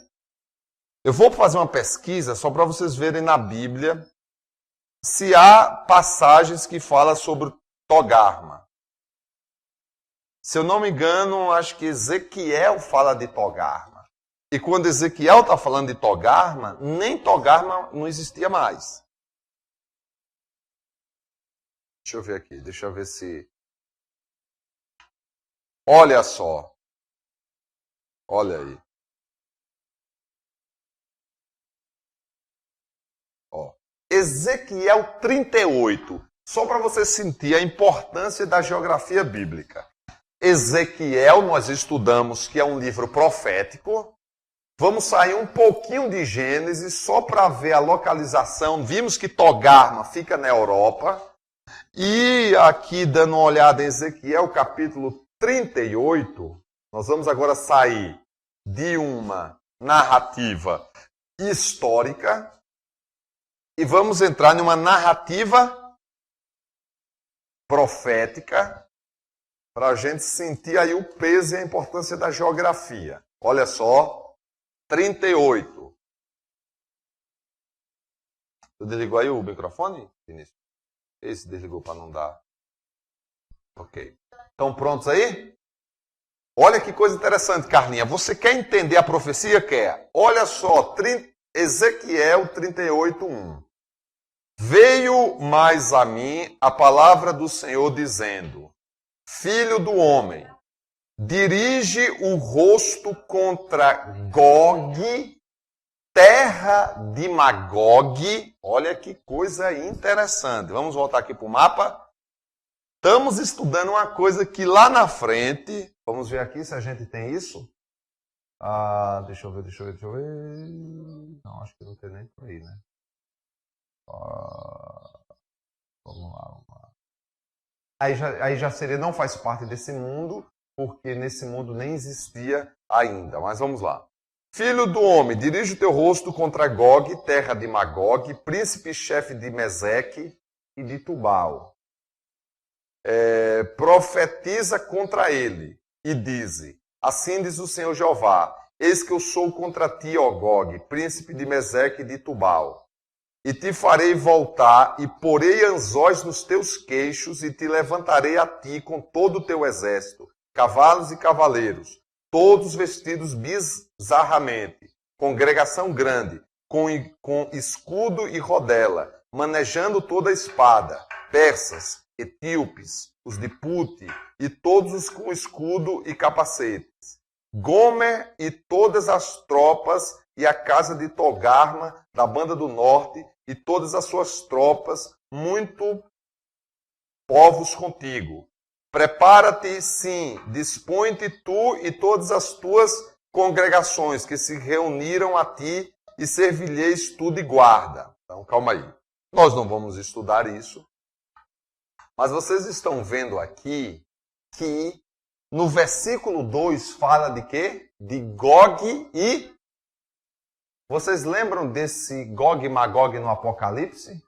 Eu vou fazer uma pesquisa só para vocês verem na Bíblia se há passagens que falam sobre Togarma. Se eu não me engano, acho que Ezequiel fala de Togarma. E quando Ezequiel está falando de Togarma, nem Togarma não existia mais. Deixa eu ver aqui, deixa eu ver se... Olha só. Olha aí. Ó. Ezequiel 38. Só para você sentir a importância da geografia bíblica. Ezequiel, nós estudamos que é um livro profético. Vamos sair um pouquinho de Gênesis só para ver a localização. Vimos que Togarma fica na Europa. E aqui, dando uma olhada em Ezequiel, capítulo 38, nós vamos agora sair de uma narrativa histórica e vamos entrar numa narrativa profética para a gente sentir aí o peso e a importância da geografia. Olha só. 38. Você desligou aí o microfone, Vinícius? Esse desligou para não dar. Ok. Estão prontos aí? Olha que coisa interessante, Carlinha. Você quer entender a profecia? Quer? Olha só, Ezequiel 38:1. Veio mais a mim a palavra do Senhor dizendo: Filho do homem, dirige o rosto contra Gog, terra de Magog. Olha que coisa interessante. Vamos voltar aqui para o mapa. Estamos estudando uma coisa que lá na frente, vamos ver aqui se a gente tem isso. Deixa eu ver. Não, acho que não tem nem por aí, né? Vamos lá. Aí já seria, não faz parte desse mundo, porque nesse mundo nem existia ainda. Mas vamos lá. Filho do homem, dirige o teu rosto contra Gog, terra de Magog, príncipe-chefe de Meseque e de Tubal. Profetiza contra ele e dize: assim diz o Senhor Jeová, eis que eu sou contra ti, ó Gog, príncipe de Meseque e de Tubal. E te farei voltar, e porei anzóis nos teus queixos, e te levantarei a ti com todo o teu exército, cavalos e cavaleiros, todos vestidos bizarramente, congregação grande, com escudo e rodela, manejando toda a espada, persas, etíopes, os de Pute, e todos os com escudo e capacetes. Gomer e todas as tropas, e a casa de Togarma, da banda do norte, e todas as suas tropas, muito povos contigo. Prepara-te, sim, dispõe-te tu e todas as tuas congregações que se reuniram a ti, e servilheis tu de guarda. Então, calma aí. Nós não vamos estudar isso. Mas vocês estão vendo aqui que no versículo 2 fala de quê? De Gog e... Vocês lembram desse Gog e Magog no Apocalipse?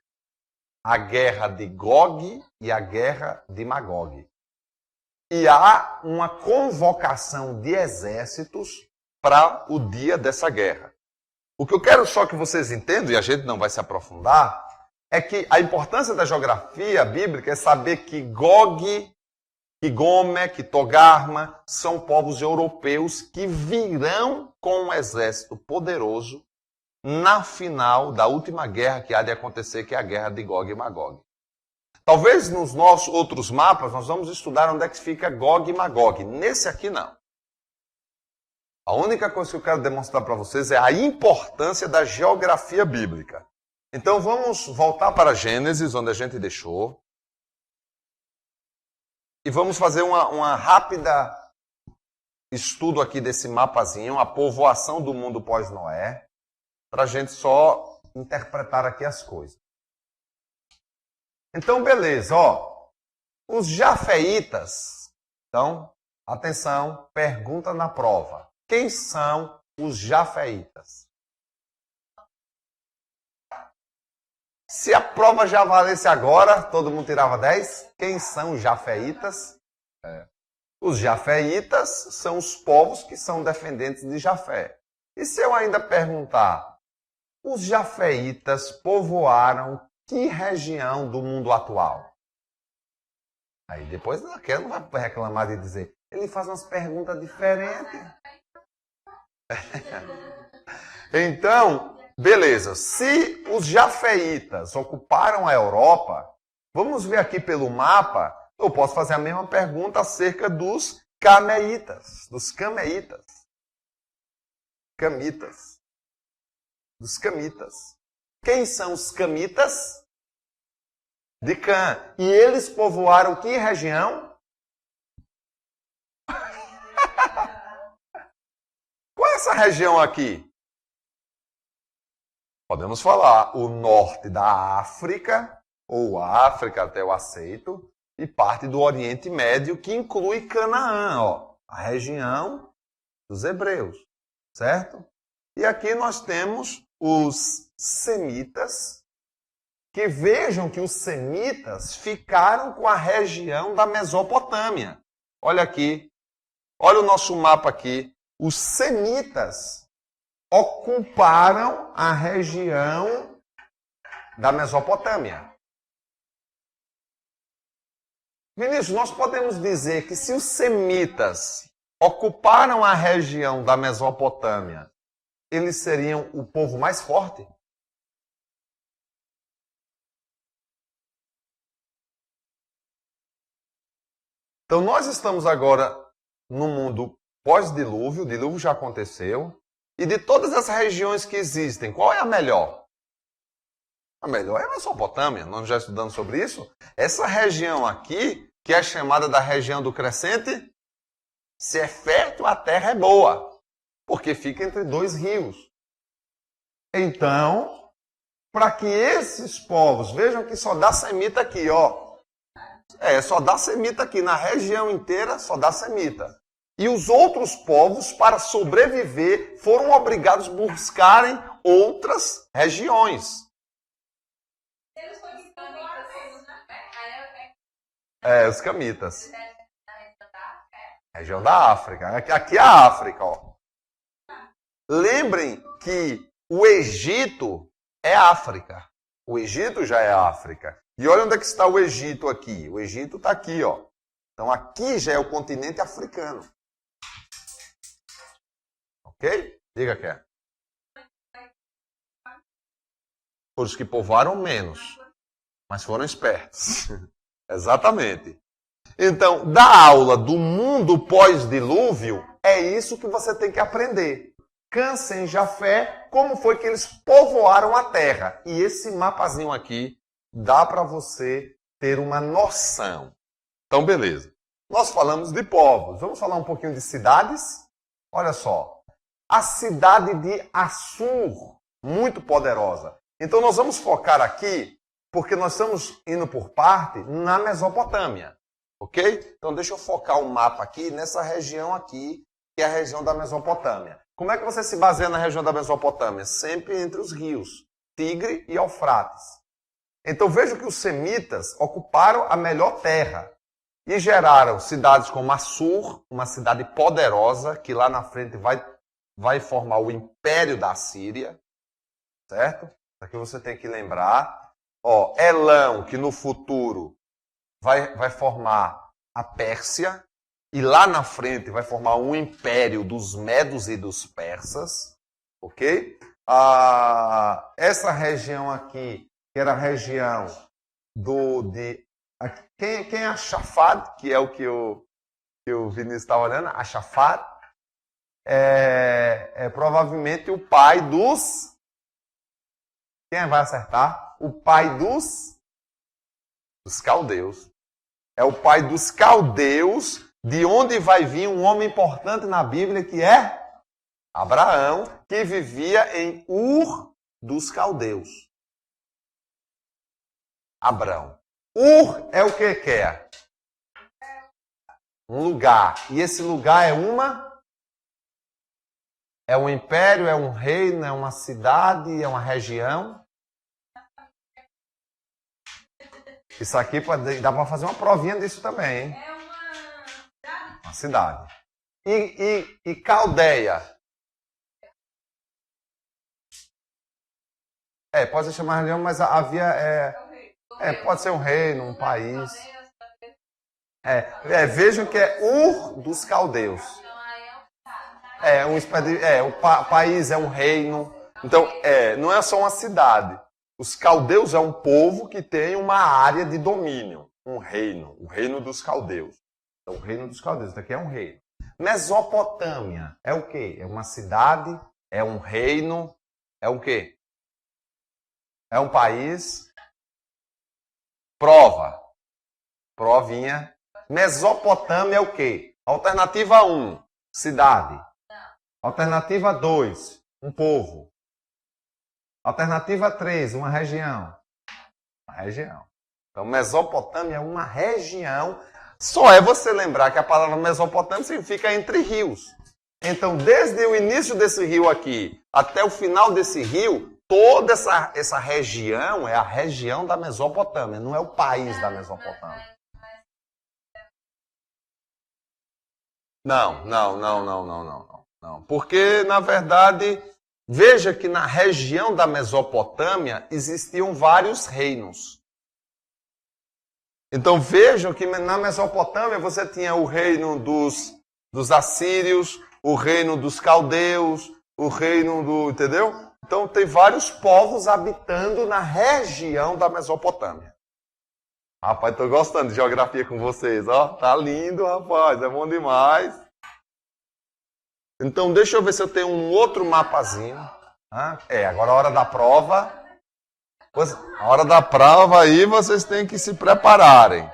A guerra de Gog e a guerra de Magog. E há uma convocação de exércitos para o dia dessa guerra. O que eu quero só que vocês entendam, e a gente não vai se aprofundar, é que a importância da geografia bíblica é saber que Gog, que Gomer, que Togarma são povos europeus que virão com um exército poderoso na final da última guerra que há de acontecer, que é a guerra de Gog e Magog. Talvez nos nossos outros mapas nós vamos estudar onde é que fica Gog e Magog. Nesse aqui não. A única coisa que eu quero demonstrar para vocês é a importância da geografia bíblica. Então vamos voltar para Gênesis, onde a gente deixou. E vamos fazer uma rápida estudo aqui desse mapazinho, a povoação do mundo pós-Noé, para a gente só interpretar aqui as coisas. Então, beleza, ó. Os jafeitas. Então, atenção, pergunta na prova. Quem são os jafeitas? Se a prova já valesse agora, todo mundo tirava 10. Quem são os jafeitas? Os jafeitas são os povos que são descendentes de Jafé. E se eu ainda perguntar, os jafeitas povoaram que região do mundo atual? Aí depois aquele não vai reclamar de dizer, ele faz umas perguntas diferentes. Então, beleza, se os jafeitas ocuparam a Europa, vamos ver aqui pelo mapa, eu posso fazer a mesma pergunta acerca dos cameitas, dos cameitas. Dos camitas. Quem são os camitas? De Cã. E eles povoaram que região? Qual é essa região aqui? Podemos falar o norte da África, ou África até eu aceito, e parte do Oriente Médio, que inclui Canaã, ó, a região dos hebreus, certo? E aqui nós temos os semitas, que vejam que os semitas ficaram com a região da Mesopotâmia. Olha aqui, olha o nosso mapa aqui. Os semitas ocuparam a região da Mesopotâmia. Vinícius, nós podemos dizer que se os semitas ocuparam a região da Mesopotâmia, eles seriam o povo mais forte? Então nós estamos agora no mundo pós-dilúvio, o dilúvio já aconteceu, e de todas as regiões que existem, qual é a melhor? A melhor é a Mesopotâmia, nós já estudamos sobre isso. Essa região aqui que é chamada da região do crescente? Se é fértil, a terra é boa, porque fica entre dois rios. Então, para que esses povos, vejam que só dá semita aqui, ó. Só dá semita aqui, na região inteira só dá semita. E os outros povos, para sobreviver, foram obrigados a buscarem outras regiões. Os camitas. Região da África. Aqui é a África, ó. Lembrem que o Egito é África. O Egito já é África. E olha onde é que está o Egito aqui. O Egito está aqui, ó. Então aqui já é o continente africano. Ok? Diga que é. Por os que povoaram menos, mas foram espertos. Exatamente. Então, da aula do mundo pós-dilúvio, é isso que você tem que aprender. Cã, Sem, Jafé, como foi que eles povoaram a terra. E esse mapazinho aqui dá para você ter uma noção. Então, beleza. Nós falamos de povos. Vamos falar um pouquinho de cidades? Olha só. A cidade de Assur, muito poderosa. Então, nós vamos focar aqui, porque nós estamos indo por parte na Mesopotâmia. Ok? Então, deixa eu focar o mapa aqui nessa região aqui, que é a região da Mesopotâmia. Como é que você se baseia na região da Mesopotâmia? Sempre entre os rios, Tigre e Eufrates. Então, veja que os semitas ocuparam a melhor terra e geraram cidades como Assur, uma cidade poderosa, que lá na frente vai formar o Império da Síria, certo? Isso aqui você tem que lembrar. Ó, Elão, que no futuro vai formar a Pérsia, e lá na frente vai formar um império dos medos e dos persas, ok? Essa região aqui, que era a região quem é Achafad, que é o que o Vinícius está olhando, Achafad, é provavelmente o pai dos... Quem vai acertar? O pai dos caldeus. É o pai dos caldeus, de onde vai vir um homem importante na Bíblia, que é Abraão, que vivia em Ur dos caldeus. Abraão. Ur é o que é? Um lugar. E esse lugar é um império, é um reino, é uma cidade, é uma região. Isso aqui dá para fazer uma provinha disso também, hein? É uma cidade. E Caldeia? Pode ser chamar região, mas havia... pode ser um reino, um país. Vejam que é Ur dos caldeus. O país é um reino. Então, não é só uma cidade. Os caldeus é um povo que tem uma área de domínio, um reino, o reino dos caldeus. Então, o reino dos caldeus, isso aqui é um reino. Mesopotâmia é o quê? É uma cidade, é um reino, é o quê? É um país. Provinha. Mesopotâmia é o quê? Alternativa 1, cidade. Alternativa 2, um povo. Alternativa 3, uma região. Uma região. Então, Mesopotâmia é uma região. Só é você lembrar que a palavra Mesopotâmia significa entre rios. Então, desde o início desse rio aqui até o final desse rio, toda essa região é a região da Mesopotâmia, não é o país da Mesopotâmia. Não. Porque, na verdade, veja que na região da Mesopotâmia existiam vários reinos. Então vejam que na Mesopotâmia você tinha o reino dos assírios, o reino dos caldeus, o reino do... Entendeu? Então tem vários povos habitando na região da Mesopotâmia. Rapaz, estou gostando de geografia com vocês, ó. Tá lindo, rapaz, é bom demais. Então deixa eu ver se eu tenho um outro mapazinho. Agora a hora da prova. A hora da prova aí vocês têm que se prepararem.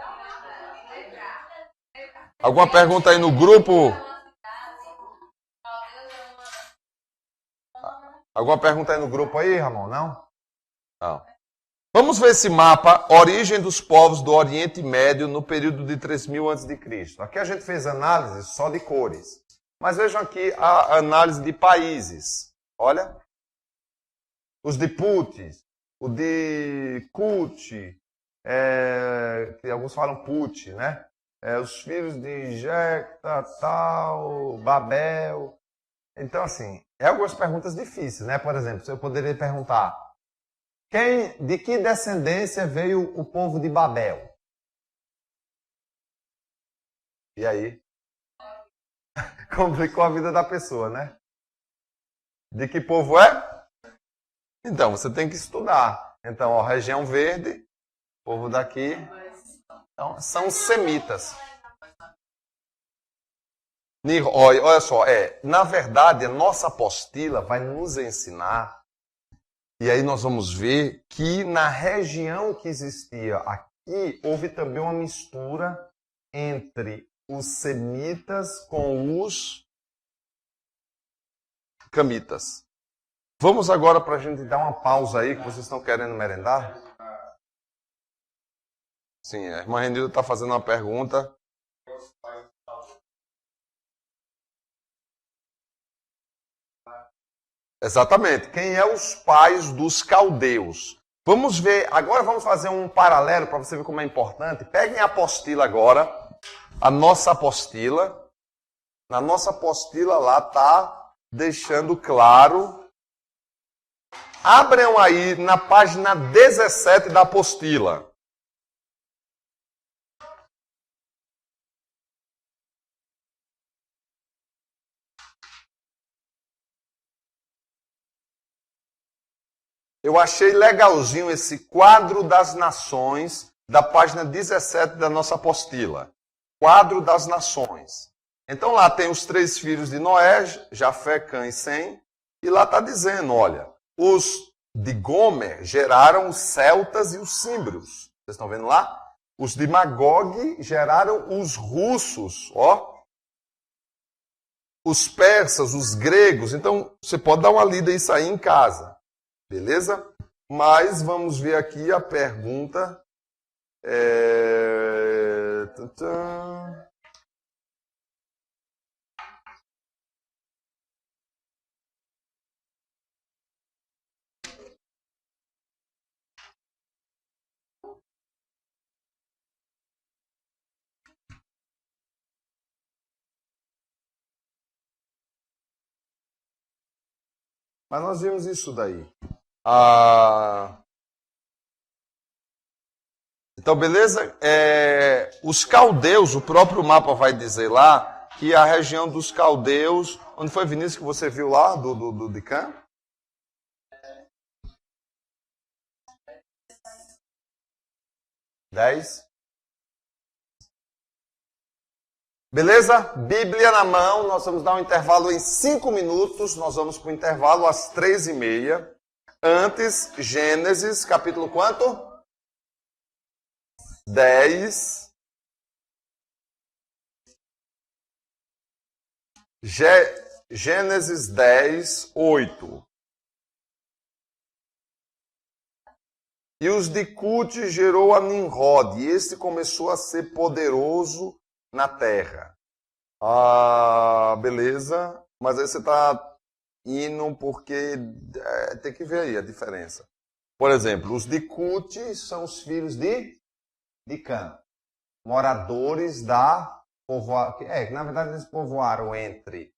Alguma pergunta aí no grupo? Alguma pergunta aí no grupo aí, Ramon? Não? Não. Vamos ver esse mapa, origem dos povos do Oriente Médio no período de 3000 a.C. Aqui a gente fez análise só de cores. Mas vejam aqui a análise de países. Olha. Os de Put, o de Kut, que alguns falam Put, né? Os filhos de Jecta, tal, Babel. Então, assim, algumas perguntas difíceis, né? Por exemplo, eu poderia perguntar, de que descendência veio o povo de Babel? E aí? Complicou a vida da pessoa, né? De que povo é? Então, você tem que estudar. Então, ó, região verde, povo daqui. Então, são os semitas. Olha só, na verdade, a nossa apostila vai nos ensinar, e aí nós vamos ver que na região que existia aqui, houve também uma mistura entre os semitas com os camitas. Vamos agora para a gente dar uma pausa aí, que vocês estão querendo merendar? Sim, a irmã Renilda está fazendo uma pergunta. Exatamente. Quem é os pais dos caldeus? Vamos ver, agora vamos fazer um paralelo para você ver como é importante. Peguem a apostila agora, a nossa apostila. Na nossa apostila lá está deixando claro. Abram aí na página 17 da apostila. Eu achei legalzinho esse quadro das nações da página 17 da nossa apostila. Quadro das nações. Então lá tem os 3 filhos de Noé, Jafé, Cã e Sem. E lá está dizendo, olha, os de Gomer geraram os celtas e os símbrios. Vocês estão vendo lá? Os de Magog geraram os russos, ó. Os persas, os gregos. Então, você pode dar uma lida isso aí em casa. Beleza? Mas vamos ver aqui a pergunta. Mas nós vimos isso daí. Então, beleza? Os caldeus, o próprio mapa vai dizer lá que a região dos caldeus... Onde foi, Vinícius, que você viu lá, de Cã? Dez. Beleza? Bíblia na mão, nós vamos dar um intervalo em 5 minutos, nós vamos para o intervalo às 3h30. Antes, Gênesis, capítulo quanto? 10. Gênesis 10, 8. E os de Cute gerou a Nimrod, e este começou a ser poderoso na terra. Beleza. Mas aí você está indo porque tem que ver aí a diferença. Por exemplo, os de Cute são os filhos de Cã, moradores da povoação. Na verdade, eles povoaram entre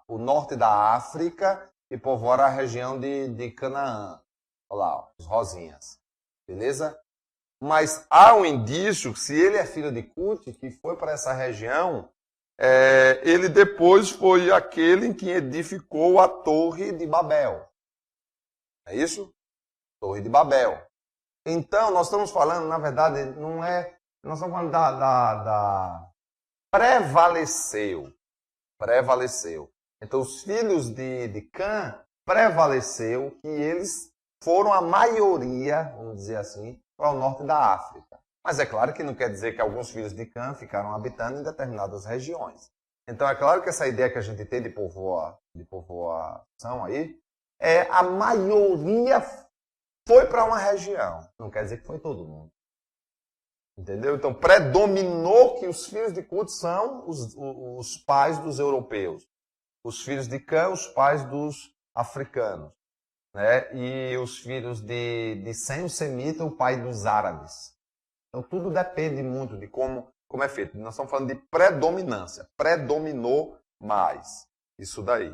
o norte da África e povoaram a região de Canaã. Olha lá, os rosinhas. Beleza? Mas há um indício que se ele é filho de Cute, que foi para essa região, ele depois foi aquele em que edificou a Torre de Babel. É isso? Torre de Babel. Então, nós estamos falando, na verdade, nós estamos falando da prevaleceu. Então, os filhos de Cã prevaleceu, que eles foram a maioria, vamos dizer assim, para o norte da África. Mas é claro que não quer dizer que alguns filhos de Cã ficaram habitando em determinadas regiões. Então é claro que essa ideia que a gente tem de povoação aí, a maioria foi para uma região. Não quer dizer que foi todo mundo. Entendeu? Então predominou que os filhos de Cute são os pais dos europeus. Os filhos de Cã, os pais dos africanos. Né? E os filhos de Sem, o semita, o pai dos árabes. Então tudo depende muito de como é feito. Nós estamos falando de predominância. Predominou mais. Isso daí.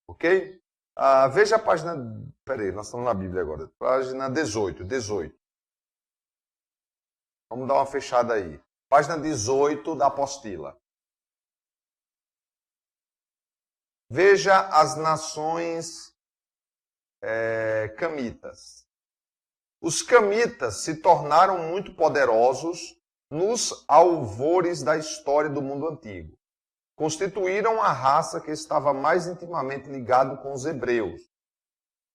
Ok? Veja a página... Peraí, nós estamos na Bíblia agora. Página 18. Vamos dar uma fechada aí. Página 18 da apostila. Veja as nações camitas. Os camitas se tornaram muito poderosos nos alvores da história do mundo antigo. Constituíram a raça que estava mais intimamente ligada com os hebreus,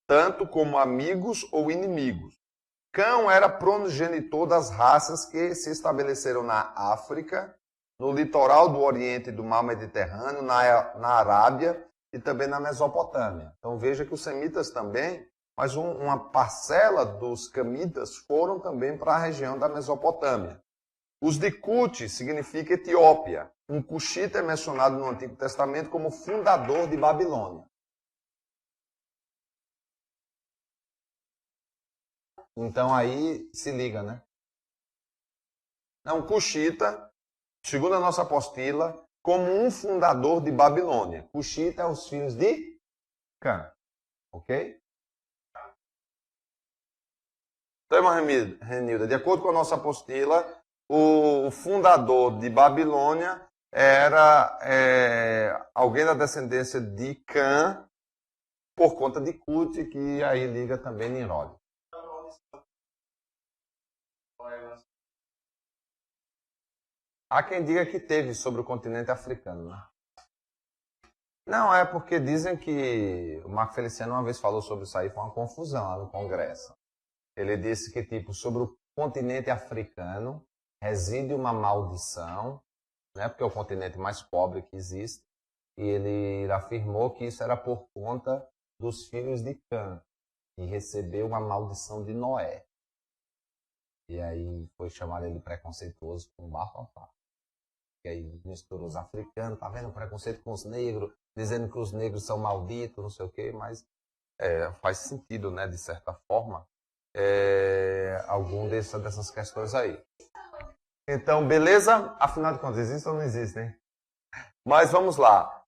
tanto como amigos ou inimigos. Cão era progenitor das raças que se estabeleceram na África, no litoral do Oriente e do Mar Mediterrâneo, na Arábia e também na Mesopotâmia. Então veja que os semitas também, mas uma parcela dos camitas foram também para a região da Mesopotâmia. Os de Cute significa Etiópia. Um cuxita é mencionado no Antigo Testamento como fundador de Babilônia. Então aí se liga, né? Um cuxita, segundo a nossa apostila, como um fundador de Babilônia. Cuxita é os filhos de Cã. Ok? Então, irmã Renilda, de acordo com a nossa apostila, o fundador de Babilônia era alguém da descendência de Cã, por conta de Cute, que aí liga também Nimrod. Há quem diga que teve sobre o continente africano, né? Não, é porque dizem que o Marco Feliciano uma vez falou sobre isso aí, foi uma confusão lá no Congresso. Ele disse que, sobre o continente africano reside uma maldição, né, porque é o continente mais pobre que existe, e ele afirmou que isso era por conta dos filhos de Cã, que recebeu uma maldição de Noé. E aí foi chamado ele de preconceituoso com bafafá. Que aí misturou os africanos, tá vendo? Preconceito com os negros, dizendo que os negros são malditos, não sei o quê, mas faz sentido, né, de certa forma, algum dessas questões aí. Então, beleza? Afinal de contas, existe ou não existe, hein? Mas vamos lá.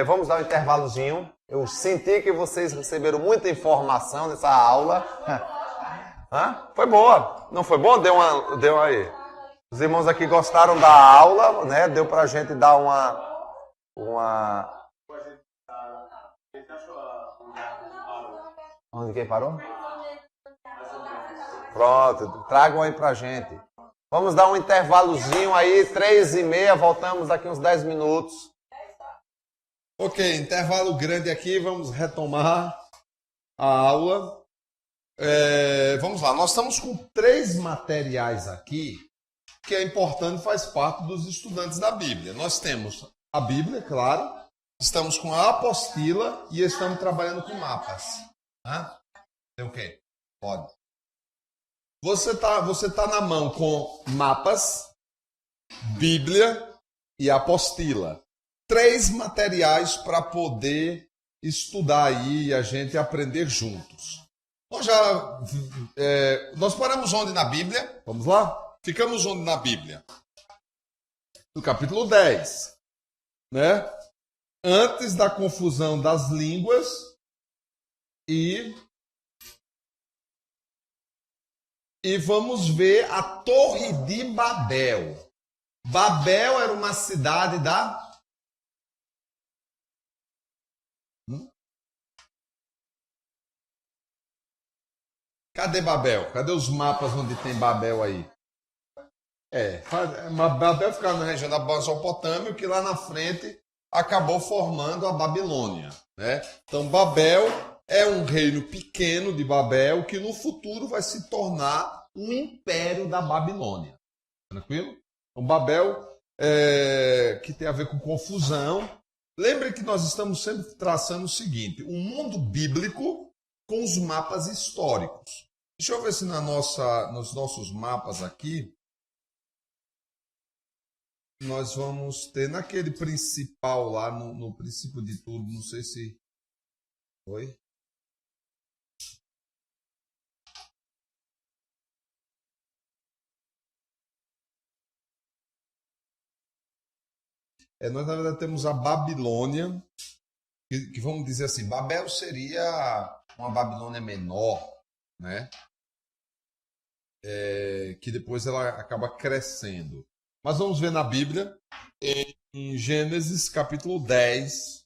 Vamos dar um intervalozinho. Eu senti que vocês receberam muita informação nessa aula. Foi boa. Não foi bom? Deu aí. Os irmãos aqui gostaram da aula, né? Deu pra gente dar uma... Onde quem parou? Pronto, tragam aí pra gente. Vamos dar um intervalozinho aí, 3h30, voltamos daqui uns 10 minutos. Ok, intervalo grande aqui, vamos retomar a aula. Vamos lá, nós estamos com 3 materiais aqui, que é importante, faz parte dos estudantes da Bíblia. Nós temos a Bíblia, claro, estamos com a apostila e estamos trabalhando com mapas. Tem o quê? Pode. Você tá na mão com mapas, Bíblia e apostila. 3 materiais para poder estudar aí e a gente aprender juntos. Nós paramos onde na Bíblia? Vamos lá? Ficamos onde na Bíblia? No capítulo 10. Né? Antes da confusão das línguas e vamos ver a Torre de Babel. Babel era uma cidade da... Cadê Babel? Cadê os mapas onde tem Babel aí? Babel ficava na região da Mesopotâmia, que lá na frente acabou formando a Babilônia. Né? Então Babel é um reino pequeno de Babel que no futuro vai se tornar um império da Babilônia. Tranquilo? Então, Babel, que tem a ver com confusão. Lembre que nós estamos sempre traçando o seguinte: o mundo bíblico com os mapas históricos. Deixa eu ver se nos nossos mapas aqui, nós vamos ter naquele principal lá, no princípio de tudo, não sei se... Oi? Nós, na verdade, temos a Babilônia, que vamos dizer assim, Babel seria uma Babilônia menor, né? Que depois ela acaba crescendo. Mas vamos ver na Bíblia, em Gênesis capítulo 10,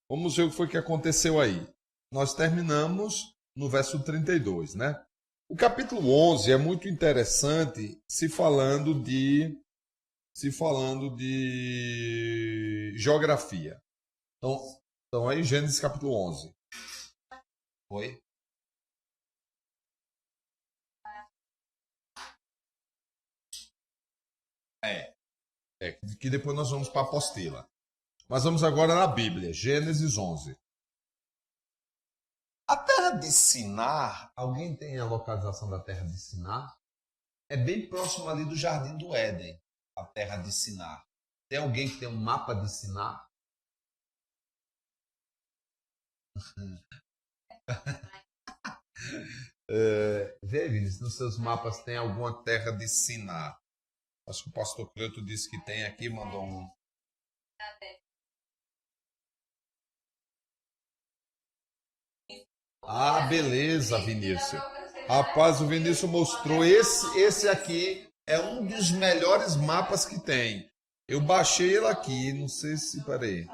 vamos ver o que foi que aconteceu aí. Nós terminamos no verso 32, né? O capítulo 11 é muito interessante se falando de geografia. Então aí Gênesis capítulo 11. Oi? Que depois nós vamos para a apostila. Mas vamos agora na Bíblia, Gênesis 11. A terra de Sinar, alguém tem a localização da terra de Sinar? É bem próximo ali do Jardim do Éden, a terra de Sinar. Tem alguém que tem um mapa de Sinar? Vê, Vinícius, nos seus mapas tem alguma terra de Sinar? Acho que o pastor Cleuto disse que tem aqui, mandou um. Ah, beleza, Vinícius. Rapaz, o Vinícius mostrou. Esse aqui é um dos melhores mapas que tem. Eu baixei ele aqui, não sei se... Peraí.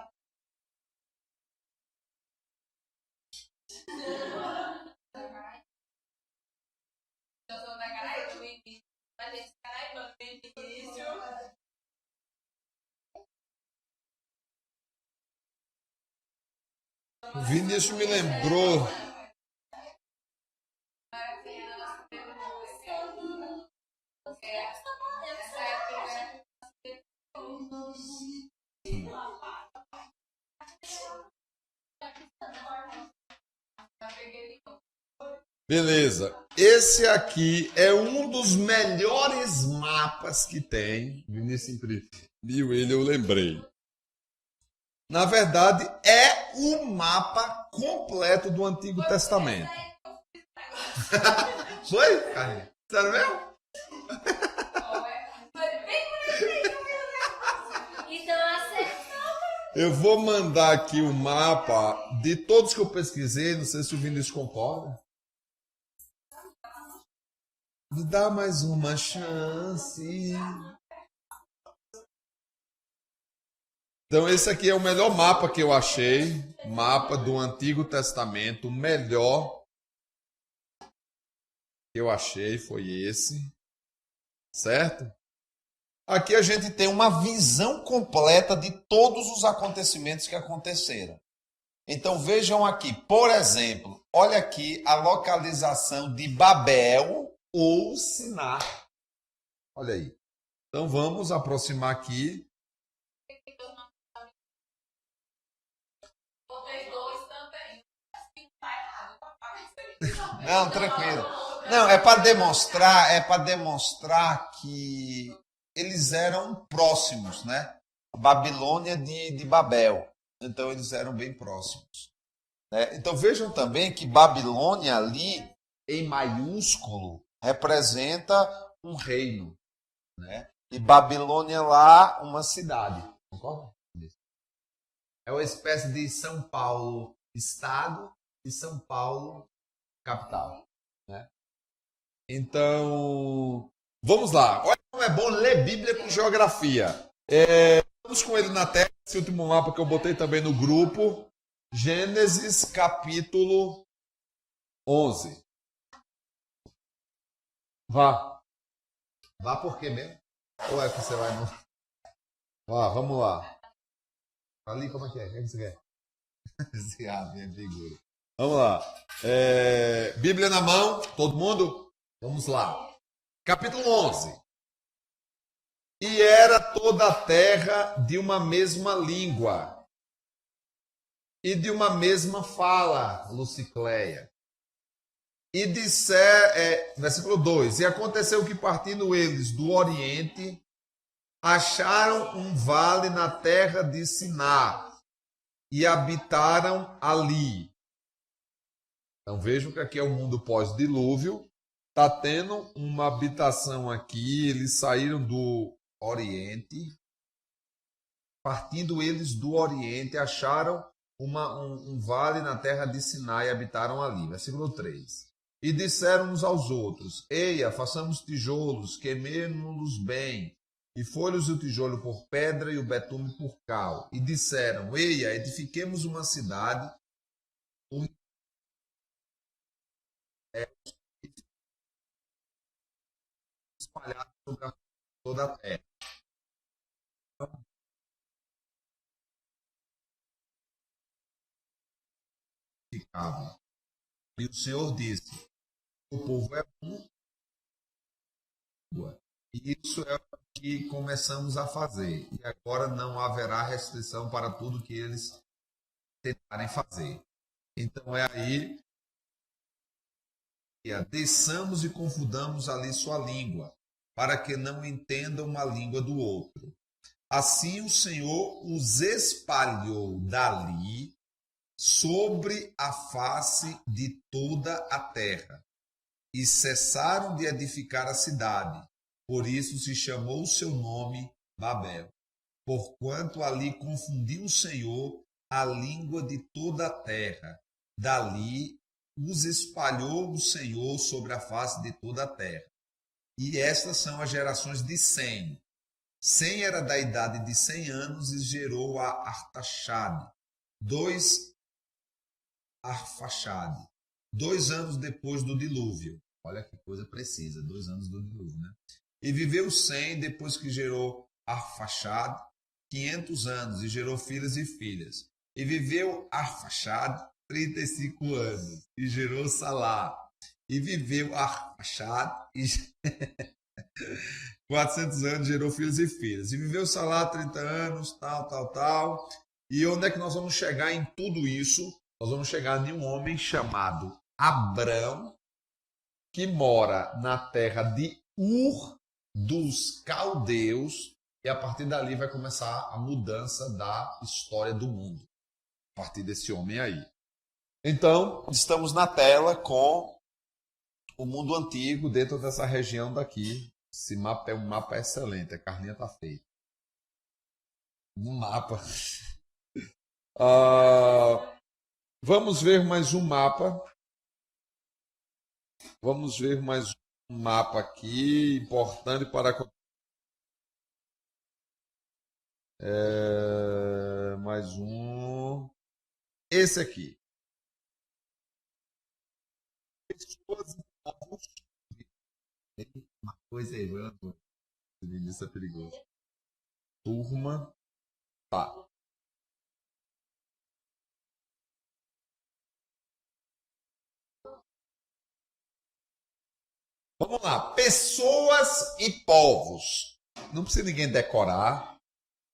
O Vinícius me lembrou. Beleza. Esse aqui é um dos melhores mapas que tem. O Vinícius imprimiu ele, eu lembrei. Na verdade, é o mapa completo do Antigo Testamento. Foi, Carlinhos? Sério mesmo? Eu vou mandar aqui o mapa de todos que eu pesquisei. Não sei se o Vinícius concorda. Me dá mais uma chance. Então esse aqui é o melhor mapa que eu achei. Mapa do Antigo Testamento. O melhor que eu achei foi esse. Certo? Aqui a gente tem uma visão completa de todos os acontecimentos que aconteceram. Então vejam aqui, por exemplo, olha aqui a localização de Babel ou Sinar. Olha aí. Então vamos aproximar aqui. Não, tranquilo. Não, é para demonstrar que eles eram próximos, né? Babilônia de Babel. Então eles eram bem próximos. Né? Então vejam também que Babilônia ali, em maiúsculo, representa um reino. Né? E Babilônia lá, uma cidade. Concorda? É uma espécie de São Paulo, estado, e São Paulo, capital. Né? Então, vamos lá. Olha como é bom ler Bíblia com geografia. Vamos com ele na tela, esse último mapa que eu botei também no grupo. Gênesis capítulo 11. Vá. Vá por quê mesmo? Ou é que você vai no... Vá, vamos lá. Ali, como é que é? O que você quer? Esse ave é figura. Vamos lá. Bíblia na mão, todo mundo? Vamos lá. Capítulo 11. E era toda a terra de uma mesma língua e de uma mesma fala, Lucicleia. E versículo 2: E aconteceu que, partindo eles do Oriente, acharam um vale na terra de Siná e habitaram ali. Então vejam que aqui é o mundo pós-dilúvio. Está tendo uma habitação aqui. Eles saíram do Oriente. Partindo eles do Oriente, acharam um vale na terra de Siná e habitaram ali. Versículo 3. E disseram uns aos outros: Eia, façamos tijolos, queimemo-los bem. E foi-lhes o tijolo por pedra e o betume por cal. E disseram: Eia, edifiquemos uma cidade espalhada sobre toda a terra. E o Senhor disse: O povo é um. E isso é o que começamos a fazer. E agora não haverá restrição para tudo que eles tentarem fazer. Então é aí que desçamos e confundamos ali sua língua, para que não entendam uma língua do outro. Assim o Senhor os espalhou dali sobre a face de toda a terra, e cessaram de edificar a cidade. Por isso se chamou o seu nome Babel, porquanto ali confundiu o Senhor a língua de toda a terra. Dali os espalhou o Senhor sobre a face de toda a terra. E estas são as gerações de Sem. Sem era da idade de 100 anos e gerou a Artaxade, 2 anos depois do dilúvio. Olha que coisa precisa, 2 anos do dilúvio, né? E viveu Sem depois que gerou Arfaxade 500 anos e gerou filhos e filhas. E viveu Arfaxade 35 anos e gerou Salá. E viveu Arfaxade e 400 anos gerou filhos e filhas. E viveu Salá 30 anos, tal. E onde é que nós vamos chegar em tudo isso? Nós vamos chegar em um homem chamado Abrão, que mora na terra de Ur dos caldeus, e a partir dali vai começar a mudança da história do mundo, a partir desse homem aí. Então, estamos na tela com o mundo antigo dentro dessa região daqui. Esse mapa é um mapa excelente, a Carlinha está feita. Um mapa. Vamos ver mais um mapa. Vamos ver mais um mapa aqui, importante para... mais um. Esse aqui. Pessoas e povos. Uma coisa errando. Isso é perigoso. Turma. Tá. Vamos lá. Pessoas e povos. Não precisa ninguém decorar.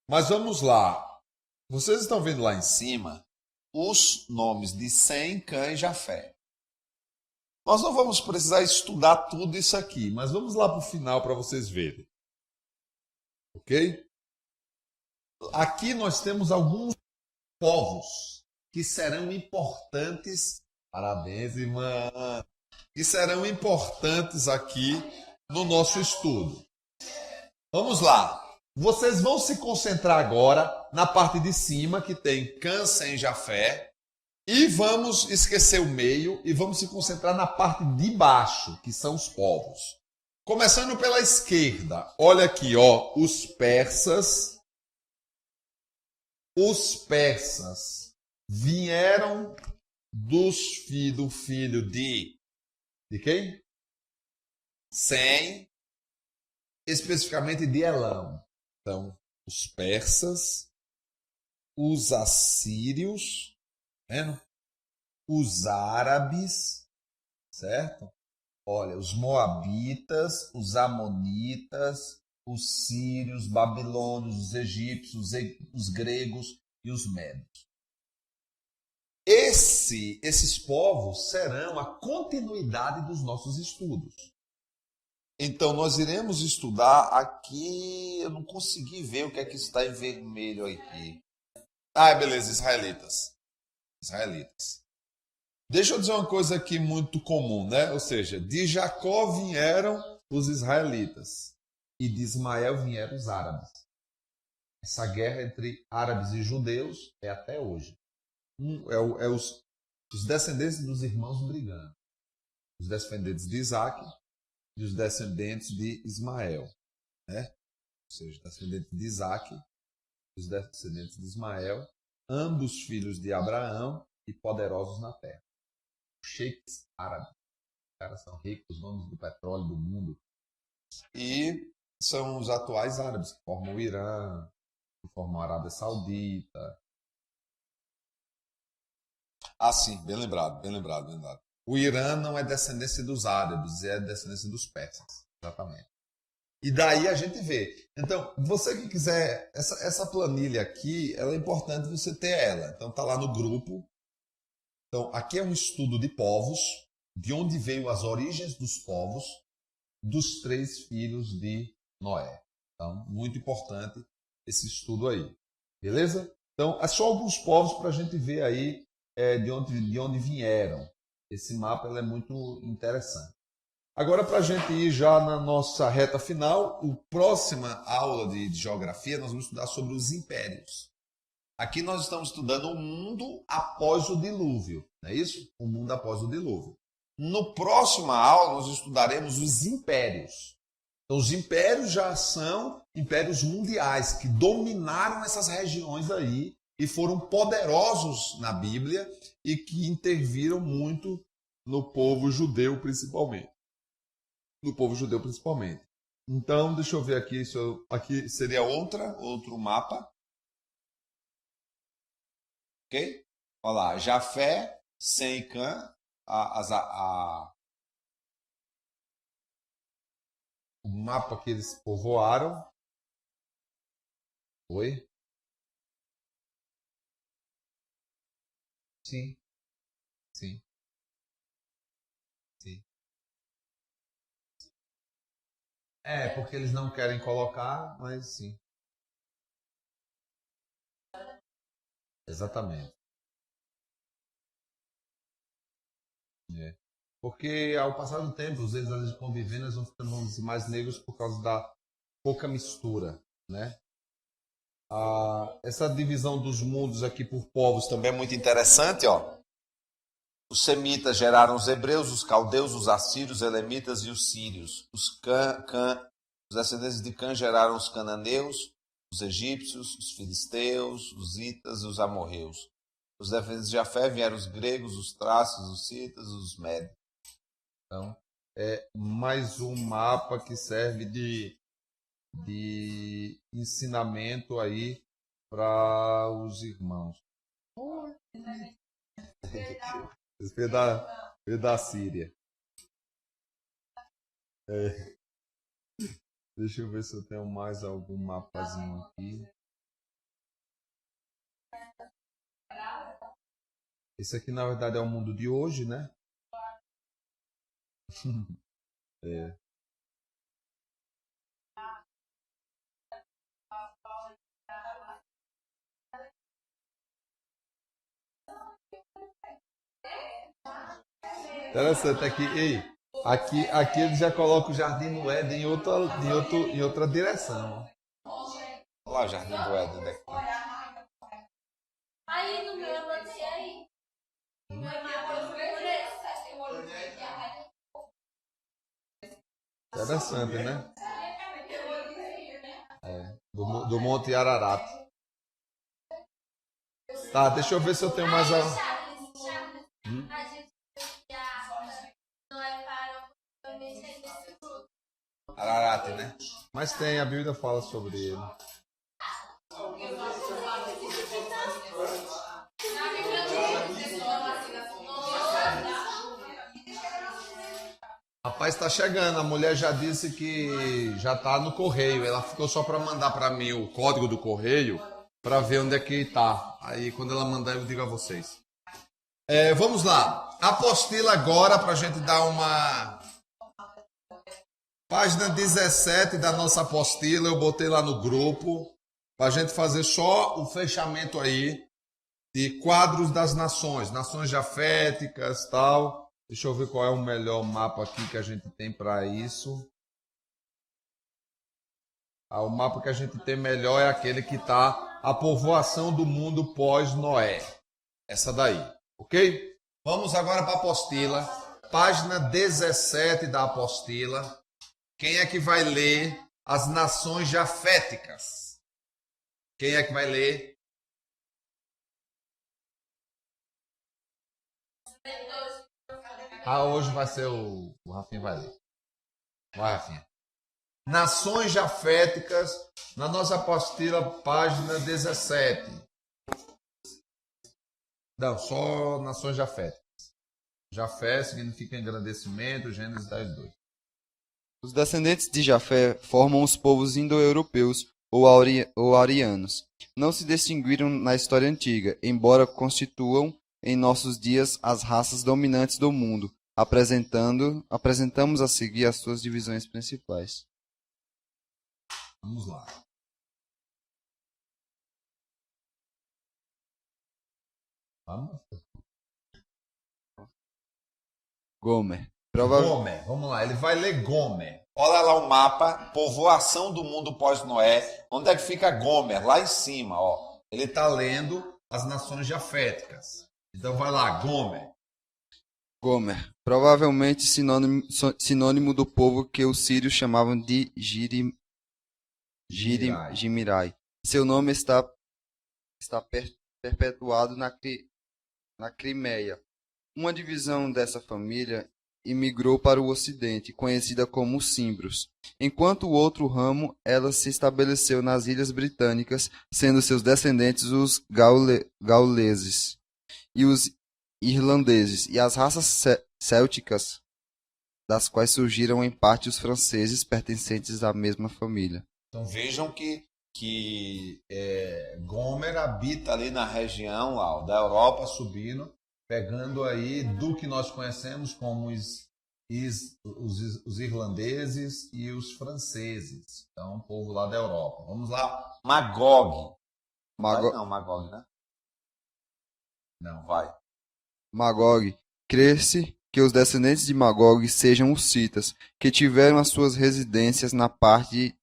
Mas vamos lá. Vocês estão vendo lá em cima os nomes de Sem, Cã e Jafé. Nós não vamos precisar estudar tudo isso aqui, mas vamos lá para o final para vocês verem. Ok? Aqui nós temos alguns povos que serão importantes. Parabéns, irmã. Que serão importantes aqui no nosso estudo. Vamos lá. Vocês vão se concentrar agora na parte de cima, que tem Cã, Sem, Jafé. E vamos esquecer o meio e vamos se concentrar na parte de baixo, que são os povos. Começando pela esquerda, olha aqui, ó, os persas. Os persas vieram do filho de quem? Sem, especificamente de Elão. Então, os persas, os assírios, vendo? Os árabes, certo? Olha, os moabitas, os amonitas, os sírios, os babilônios, os egípcios, os gregos e os medos. Esses povos serão a continuidade dos nossos estudos. Então, nós iremos estudar aqui. Eu não consegui ver o que é que está em vermelho aqui. Beleza, israelitas. Deixa eu dizer uma coisa aqui muito comum, né? Ou seja, de Jacó vieram os israelitas e de Ismael vieram os árabes. Essa guerra entre árabes e judeus é até hoje. Os descendentes dos irmãos brigando. Os descendentes de Isaac e os descendentes de Ismael. Né? Ou seja, descendentes de Isaac e os descendentes de Ismael, ambos filhos de Abraão e poderosos na terra. Os sheiks árabes. Os caras são ricos, donos do petróleo do mundo. E são os atuais árabes que formam o Irã, que formam a Arábia Saudita. Sim, bem lembrado. O Irã não é descendência dos árabes, é descendência dos persas, exatamente. E daí a gente vê. Então, você que quiser, essa planilha aqui, ela é importante você ter ela. Então, tá lá no grupo. Então, aqui é um estudo de povos, de onde veio as origens dos povos, dos 3 filhos de Noé. Então, muito importante esse estudo aí. Beleza? Então, é só alguns povos para a gente ver aí de onde vieram. Esse mapa é muito interessante. Agora, para a gente ir já na nossa reta final, a próxima aula de geografia, nós vamos estudar sobre os impérios. Aqui nós estamos estudando o mundo após o dilúvio, não é isso? O mundo após o dilúvio. No próxima aula, nós estudaremos os impérios. Então, os impérios já são impérios mundiais que dominaram essas regiões aí e foram poderosos na Bíblia e que interviram muito no povo judeu, principalmente. Então, deixa eu ver aqui. Aqui seria outro mapa. Ok? Olha lá, Jafé, Sem e Cã, o mapa que eles povoaram. Oi? Sim. Porque eles não querem colocar, mas sim. Exatamente. Porque ao passar do tempo, os eles convivendo, eles vão ficando, vamos dizer, mais negros por causa da pouca mistura, né? Essa divisão dos mundos aqui por povos também é muito interessante, ó. Os semitas geraram os hebreus, os caldeus, os assírios, os elamitas e os sírios. Os descendentes de Cã geraram os cananeus, os egípcios, os filisteus, os hitas e os amorreus. Os descendentes de Jafé vieram os gregos, os traços, os citas, os médios. Então, é mais um mapa que serve de ensinamento aí para os irmãos. Veio da Síria. Deixa eu ver se eu tenho mais algum mapazinho aqui. Esse aqui, na verdade, é o mundo de hoje, né? Interessante aqui. Aqui ele já coloca o Jardim do Éden em outra direção. Olha lá o Jardim do Éden daqui. Aí no meu eu botei aí. Interessante, né? Do Monte Ararat. Tá, deixa eu ver se eu tenho mais a... Ararat, né? Mas tem, a Bíblia fala sobre ele. Rapaz, está chegando. A mulher já disse que já está no correio. Ela ficou só para mandar para mim o código do correio para ver onde é que está. Aí quando ela mandar eu digo a vocês. Vamos lá. Apostila agora para a gente dar uma... Página 17 da nossa apostila. Eu botei lá no grupo para a gente fazer só o fechamento aí de quadros das nações. Nações jaféticas, tal... Deixa eu ver qual é o melhor mapa aqui que a gente tem para isso. O mapa que a gente tem melhor é aquele que está a povoação do mundo pós-Noé. Essa daí, ok? Vamos agora para a apostila. Página 17 da apostila. Quem é que vai ler as nações jaféticas? Quem é que vai ler? Hoje vai ser o Rafinha vai ler. Vai, Rafinha. Nações jaféticas, na nossa apostila, página 17. Não, só nações jaféticas. Jafé significa engrandecimento, Gênesis 10:2. Os descendentes de Jafé formam os povos indo-europeus ou arianos. Não se distinguiram na história antiga, embora constituam em nossos dias as raças dominantes do mundo. Apresentamos a seguir as suas divisões principais. Vamos lá. Vamos. Gomer. Gomer, vamos lá, ele vai ler Gomer. Olha lá o mapa, povoação do mundo pós-Noé. Onde é que fica Gomer? Lá em cima, ó. Ele está lendo as nações jaféticas. Então vai lá, Gomer. Gomer, provavelmente sinônimo do povo que os sírios chamavam de Gimirai. Seu nome está perpetuado na Crimeia. Uma divisão dessa família imigrou para o ocidente, conhecida como Cimbros, enquanto o outro ramo ela se estabeleceu nas Ilhas Britânicas, sendo seus descendentes os gauleses e os irlandeses, e as raças célticas, das quais surgiram em parte os franceses, pertencentes à mesma família. Então vejam que Gomer habita ali na região lá, da Europa, subindo, pegando aí do que nós conhecemos como os irlandeses e os franceses. Então, o povo lá da Europa. Vamos lá. Magog. Não, Magog, né? Não, vai. Magog. Crê-se que os descendentes de Magog sejam os citas, que tiveram as suas residências na parte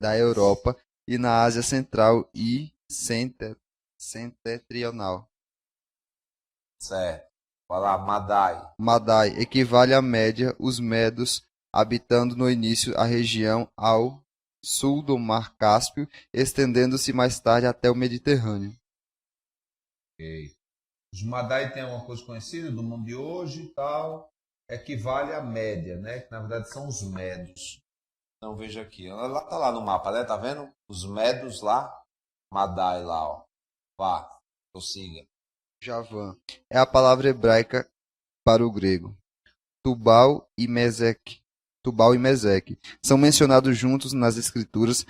da Europa e na Ásia Central e Setentrional. Certo. Vai lá, Madai. Madai equivale à média, os medos, habitando no início a região ao sul do Mar Cáspio, estendendo-se mais tarde até o Mediterrâneo. Ok. Os Madai têm uma coisa conhecida do mundo de hoje e tal, equivale à média, né? Que na verdade são os medos. Então veja aqui, ela tá lá no mapa, né? Tá vendo? Os medos lá, Madai lá, ó. Vá, prossiga. Javã é a palavra hebraica para o grego. Tubal e Meseque são mencionados juntos nas escrituras,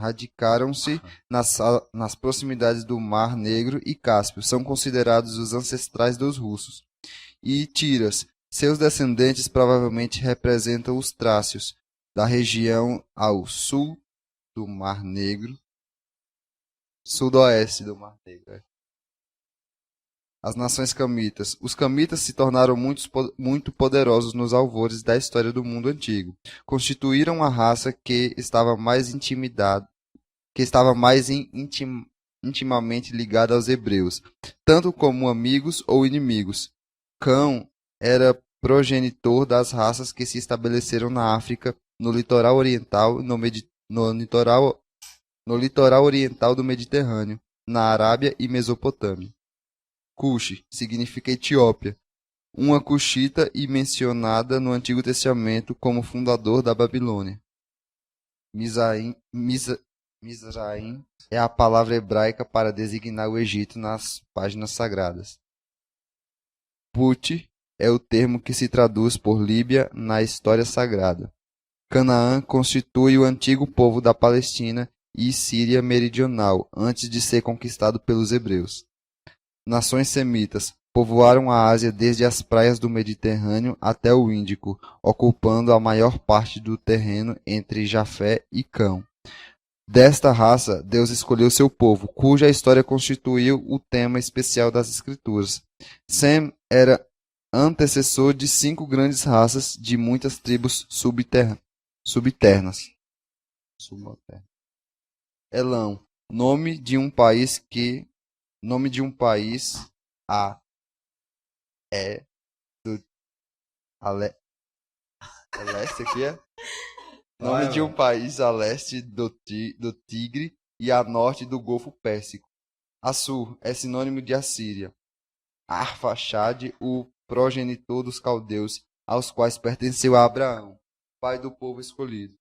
radicaram-se nas proximidades do Mar Negro e Cáspio, são considerados os ancestrais dos russos. E Tiras, seus descendentes provavelmente representam os trácios, da região ao sul do Mar Negro, sudoeste do Mar Negro. As nações camitas. Os camitas se tornaram muito poderosos nos alvores da história do mundo antigo. Constituíram a raça que estava mais intimamente ligada aos hebreus, tanto como amigos ou inimigos. Cão era progenitor das raças que se estabeleceram na África, no litoral oriental e no litoral oriental do Mediterrâneo, na Arábia e Mesopotâmia. Cuxi significa Etiópia, uma cuxita e mencionada no Antigo Testamento como fundador da Babilônia. Mizraim é a palavra hebraica para designar o Egito nas páginas sagradas. Put é o termo que se traduz por Líbia na história sagrada. Canaã constitui o antigo povo da Palestina e Síria meridional, antes de ser conquistado pelos hebreus. Nações semitas povoaram a Ásia desde as praias do Mediterrâneo até o Índico, ocupando a maior parte do terreno entre Jafé e Cão. Desta raça, Deus escolheu seu povo, cuja história constituiu o tema especial das Escrituras. Sem era antecessor de 5 grandes raças de muitas tribos subternas. Elão, nome de um país a é do a leste aqui é nome de um país a leste do Tigre e a norte do Golfo Pérsico. Assur é sinônimo de Assíria. Arfaxade, o progenitor dos caldeus, aos quais pertenceu Abraão, pai do povo escolhido.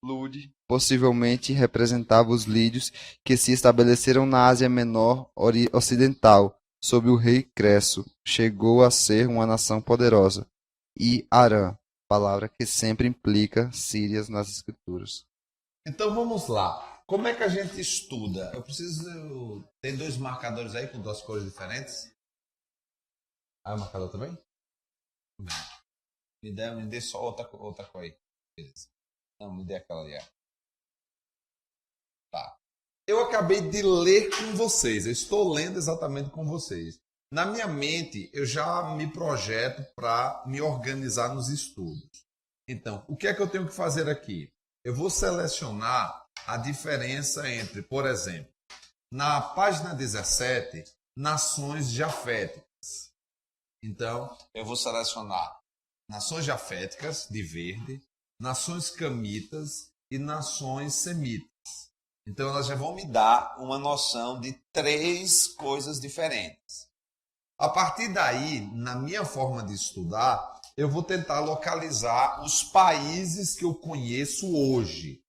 Lud possivelmente representava os lídios que se estabeleceram na Ásia Menor ocidental, sob o rei Cresso. Chegou a ser uma nação poderosa. E Arã, palavra que sempre implica Sírias nas escrituras. Então vamos lá. Como é que a gente estuda? Eu preciso... Tem 2 marcadores aí com 2 cores diferentes? Ah, o marcador também? Me dê só outra cor aí. Beleza. Não, me dê aquela ali. Tá. Eu acabei de ler com vocês. Eu estou lendo exatamente com vocês. Na minha mente, eu já me projeto para me organizar nos estudos. Então, o que é que eu tenho que fazer aqui? Eu vou selecionar a diferença entre, por exemplo, na página 17, nações jaféticas. Então, eu vou selecionar nações jaféticas, de verde, nações camitas e nações semitas. Então, elas já vão me dar uma noção de 3 coisas diferentes. A partir daí, na minha forma de estudar, eu vou tentar localizar os países que eu conheço hoje.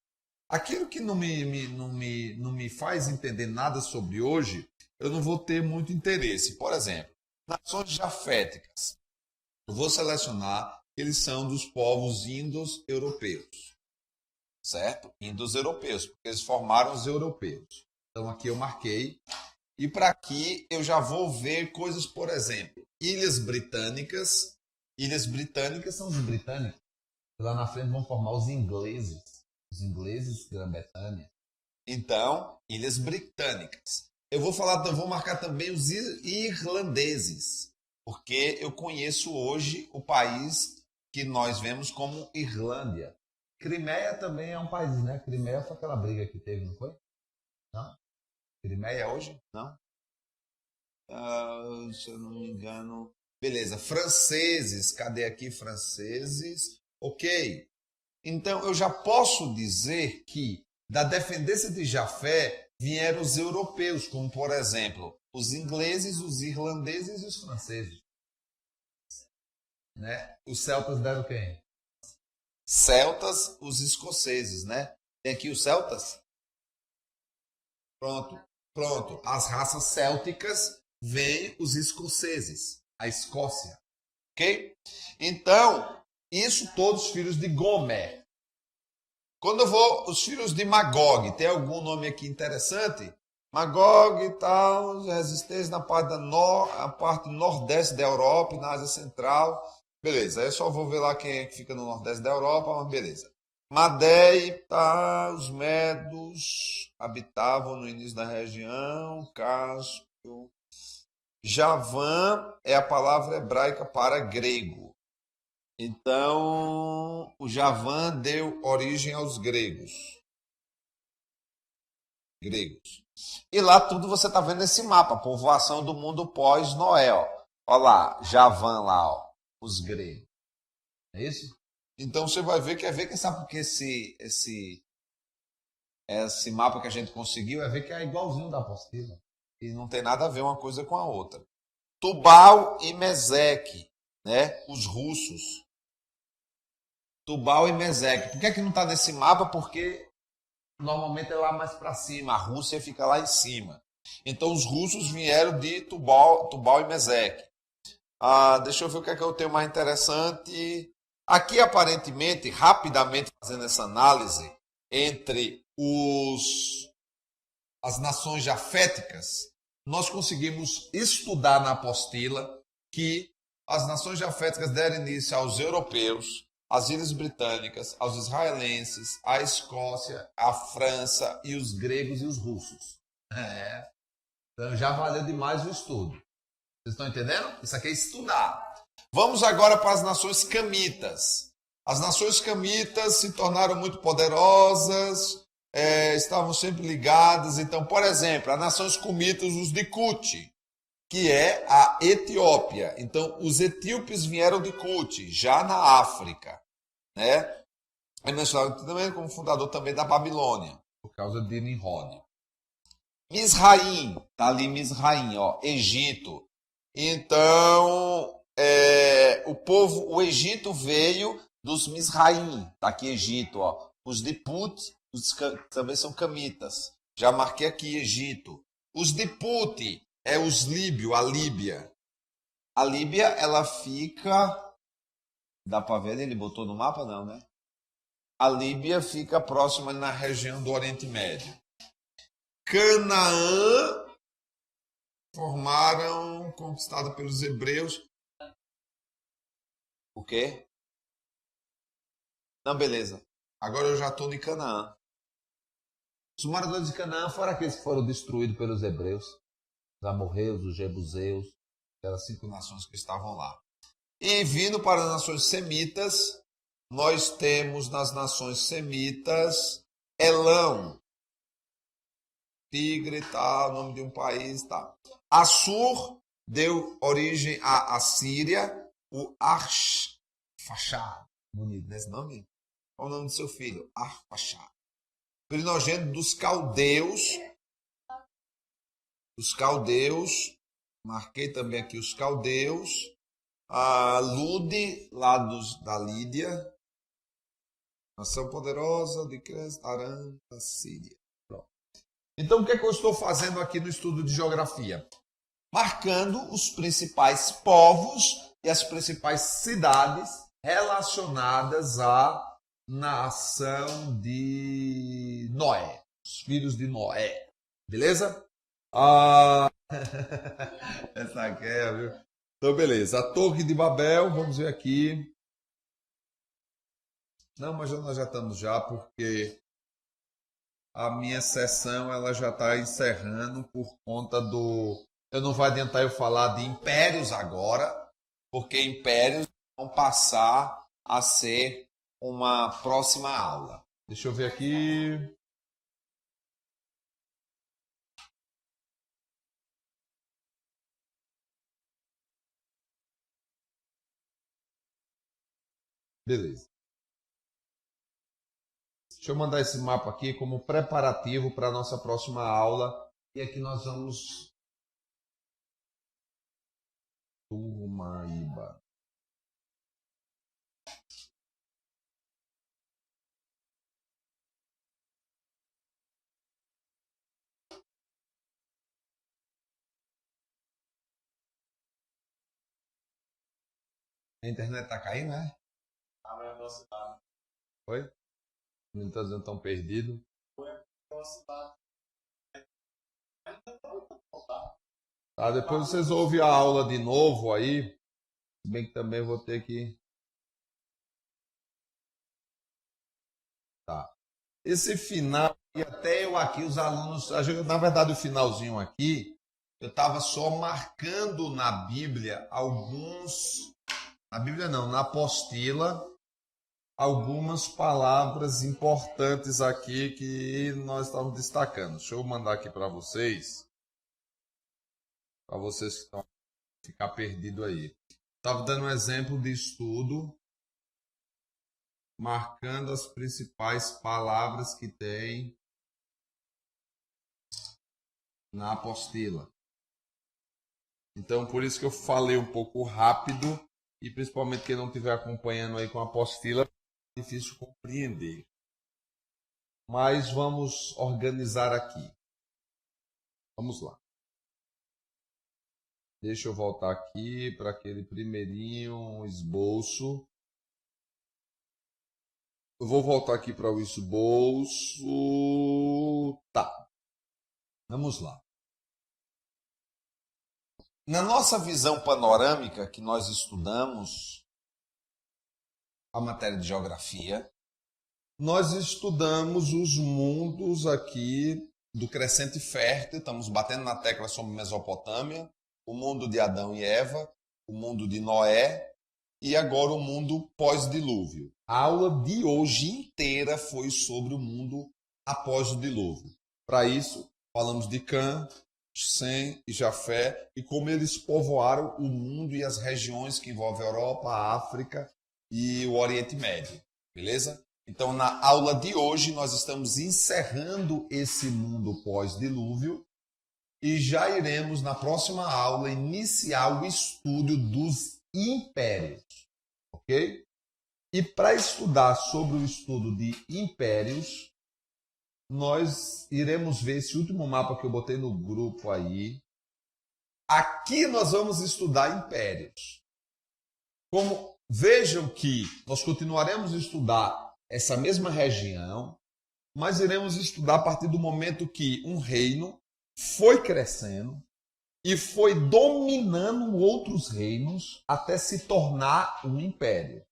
Aquilo que não me faz entender nada sobre hoje, eu não vou ter muito interesse. Por exemplo, nações jaféticas. Eu vou selecionar que eles são dos povos indo-europeus. Certo? Indo-europeus, porque eles formaram os europeus. Então aqui eu marquei. E para aqui eu já vou ver coisas, por exemplo, Ilhas Britânicas. Ilhas Britânicas são os britânicos. Lá na frente vão formar os ingleses. Os ingleses, Grã-Bretanha. Então, Ilhas Britânicas. Eu vou marcar também os irlandeses, porque eu conheço hoje o país que nós vemos como Irlândia. Crimeia também é um país, né? Crimeia foi aquela briga que teve, não foi? Não? Crimeia hoje? Não? Se eu não me engano... Beleza, franceses. Cadê aqui franceses? Ok. Então, eu já posso dizer que da descendência de Jafé vieram os europeus, como, por exemplo, os ingleses, os irlandeses e os franceses. Né? Os celtas deram quem? Celtas, os escoceses, né? Tem aqui os celtas? Pronto. As raças célticas vêm os escoceses, a Escócia. Ok? Então, isso todos filhos de Gomer. Quando eu vou, os filhos de Magog, tem algum nome aqui interessante? Magog e tal, resistência na parte a parte nordeste da Europa e na Ásia Central. Beleza, aí eu só vou ver lá quem é que fica no nordeste da Europa, mas beleza. Madei, tá, os medos habitavam no início da região, Cáspio. Javã é a palavra hebraica para grego. Então, o Javã deu origem aos gregos. E lá tudo você está vendo nesse mapa, povoação do mundo pós-Noé. Olha lá, Javã lá, ó, os gregos. É isso? Então você vai ver quem sabe porque esse mapa que a gente conseguiu é ver que é igualzinho da apostila. E não tem nada a ver uma coisa com a outra. Tubal e Meseque, né? Os russos. Tubal e Meseque. Por que é que não está nesse mapa? Porque normalmente é lá mais para cima. A Rússia fica lá em cima. Então os russos vieram de Tubal e Meseque. Deixa eu ver o que é que eu tenho mais interessante. Aqui, aparentemente, rapidamente fazendo essa análise entre as nações jaféticas, nós conseguimos estudar na apostila que as nações jaféticas deram início aos europeus, às Ilhas Britânicas, aos israelenses, à Escócia, à França e os gregos e os russos. Então já valeu demais o estudo. Vocês estão entendendo? Isso aqui é estudar. Vamos agora para as nações camitas. As nações camitas se tornaram muito poderosas, estavam sempre ligadas. Então, por exemplo, as nações camitas, os de Cuti, que é a Etiópia. Então, os etíopes vieram de Cuti, já na África, né? É mencionado também como fundador também da Babilônia, por causa de Nimrod. Misraim, tá ali Misraim, ó, Egito. Então, o Egito veio dos Misraim, tá aqui Egito, ó. Os de Put, também são camitas. Já marquei aqui Egito. Os de Put os líbios, a Líbia. A Líbia, ela fica... Dá para ver? Ele botou no mapa? Não, né? A Líbia fica próxima na região do Oriente Médio. Canaã conquistada pelos hebreus. O quê? Não, beleza. Agora eu já estou em Canaã. Os moradores de Canaã foram aqueles que foram destruídos pelos hebreus. Os amorreus, os jebuseus, aquelas 5 nações que estavam lá. E vindo para as nações semitas, nós temos nas nações semitas Elão, tigre, tá, o nome de um país, tá. Assur deu origem à Assíria, o Arfaxad, bonito nesse nome? Qual o nome do seu filho? Arfaxad. Primogênito dos caldeus. Os caldeus, marquei também aqui os caldeus, a Lude, lá da Lídia, nação poderosa de Cres, Arã, da Síria. Pronto. Então, o que é que eu estou fazendo aqui no estudo de geografia? Marcando os principais povos e as principais cidades relacionadas à nação de Noé, os filhos de Noé. Beleza? Essa aqui viu? Então, beleza. A Torre de Babel, vamos ver aqui. Não, mas nós já estamos porque a minha sessão ela já está encerrando por conta do... Eu não vou adiantar eu falar de impérios agora, porque impérios vão passar a ser uma próxima aula. Deixa eu ver aqui... Beleza. Deixa eu mandar esse mapa aqui como preparativo para a nossa próxima aula. E aqui nós vamos... Turmaíba. A internet tá caindo, né? Oi? Não está dizendo tão perdido. Tá, depois vocês ouvem a aula de novo aí. Se bem que também vou ter que... Tá. Esse final, e até eu aqui, os alunos... Na verdade, o finalzinho aqui, eu estava só marcando na Bíblia alguns... Na Bíblia não, na apostila, algumas palavras importantes aqui que nós estamos destacando. Deixa eu mandar aqui para vocês que estão ficar perdido aí. Estava dando um exemplo de estudo, marcando as principais palavras que tem na apostila. Então, por isso que eu falei um pouco rápido e principalmente quem não estiver acompanhando aí com a apostila, é difícil compreender. Mas vamos organizar aqui. Vamos lá. Deixa eu voltar aqui para aquele primeirinho esboço. Eu vou voltar aqui para o esboço. Tá. Vamos lá. Na nossa visão panorâmica, que nós estudamos a matéria de geografia, nós estudamos os mundos aqui do crescente fértil, estamos batendo na tecla sobre Mesopotâmia, o mundo de Adão e Eva, o mundo de Noé e agora o mundo pós-dilúvio. A aula de hoje inteira foi sobre o mundo após o dilúvio. Para isso, falamos de Cã, Sem e Jafé e como eles povoaram o mundo e as regiões que envolvem a Europa, a África e o Oriente Médio. Beleza? Então, na aula de hoje, nós estamos encerrando esse mundo pós-dilúvio e já iremos, na próxima aula, iniciar o estudo dos impérios. Ok? E para estudar sobre o estudo de impérios, nós iremos ver esse último mapa que eu botei no grupo aí. Aqui nós vamos estudar impérios. Vejam que nós continuaremos a estudar essa mesma região, mas iremos estudar a partir do momento que um reino foi crescendo e foi dominando outros reinos até se tornar um império.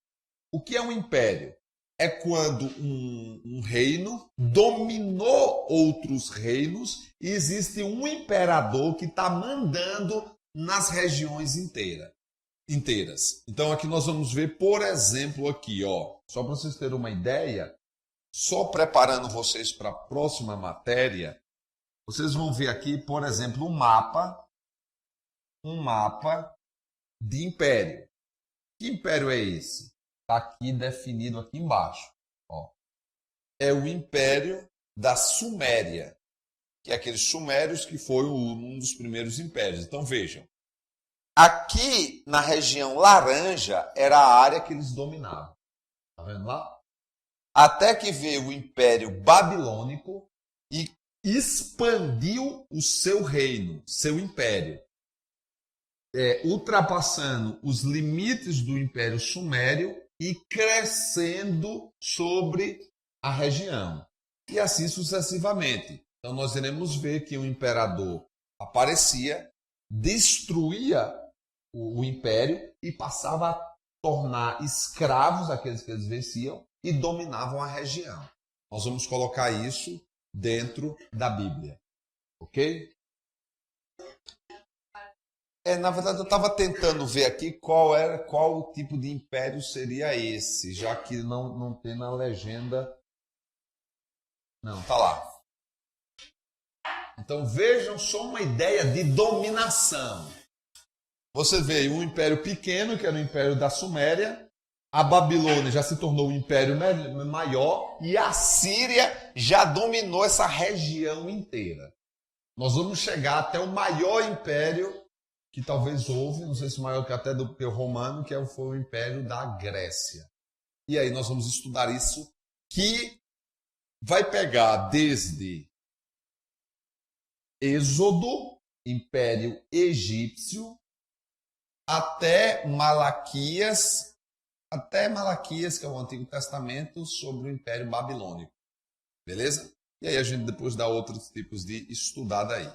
O que é um império? É quando um reino dominou outros reinos e existe um imperador que está mandando nas regiões inteiras. Então aqui nós vamos ver, por exemplo, aqui, ó, só para vocês terem uma ideia, só preparando vocês para a próxima matéria, vocês vão ver aqui, por exemplo, um mapa de império. Que império é esse? Está aqui definido aqui embaixo. Ó. É o Império da Suméria, que é aqueles sumérios que foi um dos primeiros impérios. Então vejam, aqui na região laranja era a área que eles dominavam. Está vendo lá? Até que veio o Império Babilônico e expandiu o seu reino, seu império, ultrapassando os limites do Império Sumério e crescendo sobre a região. E assim sucessivamente. Então nós iremos ver que o imperador aparecia, destruía o império e passava a tornar escravos aqueles que eles venciam e dominavam a região. Nós vamos colocar isso dentro da Bíblia. Ok? Na verdade, eu estava tentando ver aqui qual tipo de império seria esse, já que não tem na legenda. Não, tá lá. Então vejam só uma ideia de dominação. Você vê um império pequeno, que era o Império da Suméria, a Babilônia já se tornou um império maior e a Síria já dominou essa região inteira. Nós vamos chegar até o maior império que talvez houve, não sei se maior que até do Império Romano, que foi o Império da Grécia. E aí nós vamos estudar isso, que vai pegar desde Êxodo, Império Egípcio, até Malaquias, que é o Antigo Testamento, sobre o Império Babilônico. Beleza? E aí a gente depois dá outros tipos de estudada aí.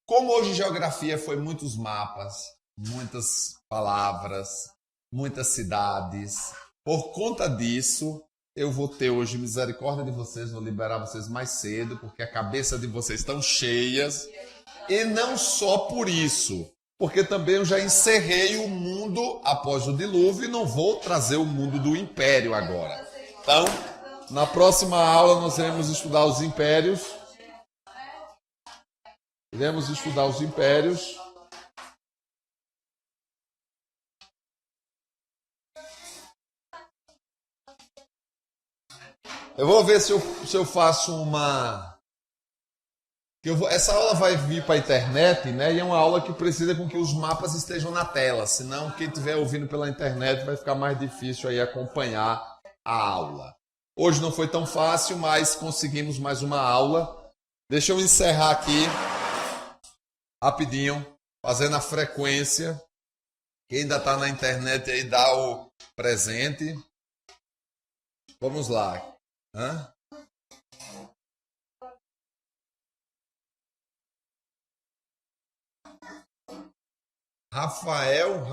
Como hoje geografia foi muitos mapas, muitas palavras, muitas cidades, por conta disso, eu vou ter hoje misericórdia de vocês, vou liberar vocês mais cedo, porque a cabeça de vocês estão cheias. E não só por isso, porque também eu já encerrei o mundo após o dilúvio e não vou trazer o mundo do império agora. Então, na próxima aula nós iremos estudar os impérios. Eu vou ver se eu faço uma... Essa aula vai vir para a internet, né? E é uma aula que precisa com que os mapas estejam na tela. Senão, quem estiver ouvindo pela internet vai ficar mais difícil aí acompanhar a aula. Hoje não foi tão fácil, mas conseguimos mais uma aula. Deixa eu encerrar aqui rapidinho fazendo a frequência. Quem ainda está na internet aí dá o presente. Vamos lá. Hã? Rafael.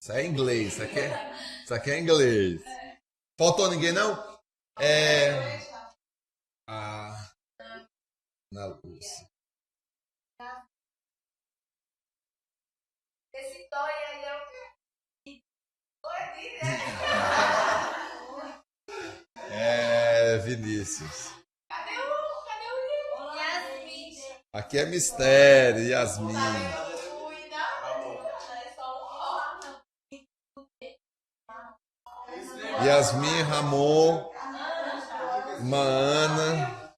Isso é inglês, isso aqui é inglês. Faltou ninguém, não? Na Lúcia. Esse toy aí é o quê? Vinícius. Cadê o Yasmin? Aqui é mistério, Yasmin. Yasmin, Ramon, Maana,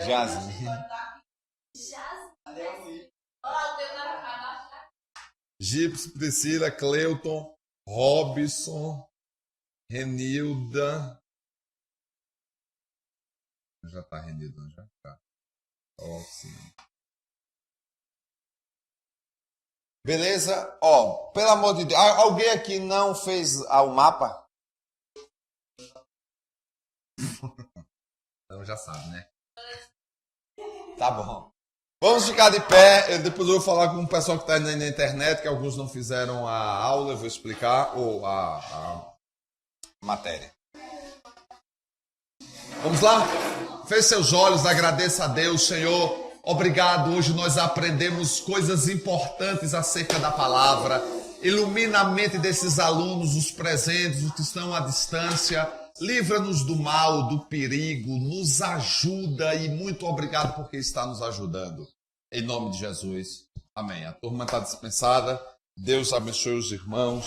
Jasmine, Gips, Priscila, Cleuton, Robson, Renilda. Já tá Renilda, já tá. Ó, sim. Beleza? Ó, pelo amor de Deus, alguém aqui não fez o mapa? Então já sabe, né? Tá bom. Vamos ficar de pé. Depois eu vou falar com o pessoal que está na internet, que alguns não fizeram a aula, eu vou explicar, ou a matéria. Vamos lá? Feche seus olhos, agradeça a Deus, Senhor. Obrigado, hoje nós aprendemos coisas importantes acerca da palavra. Ilumina a mente desses alunos, os presentes, os que estão à distância. Livra-nos do mal, do perigo, nos ajuda e muito obrigado porque está nos ajudando. Em nome de Jesus. Amém. A turma está dispensada. Deus abençoe os irmãos.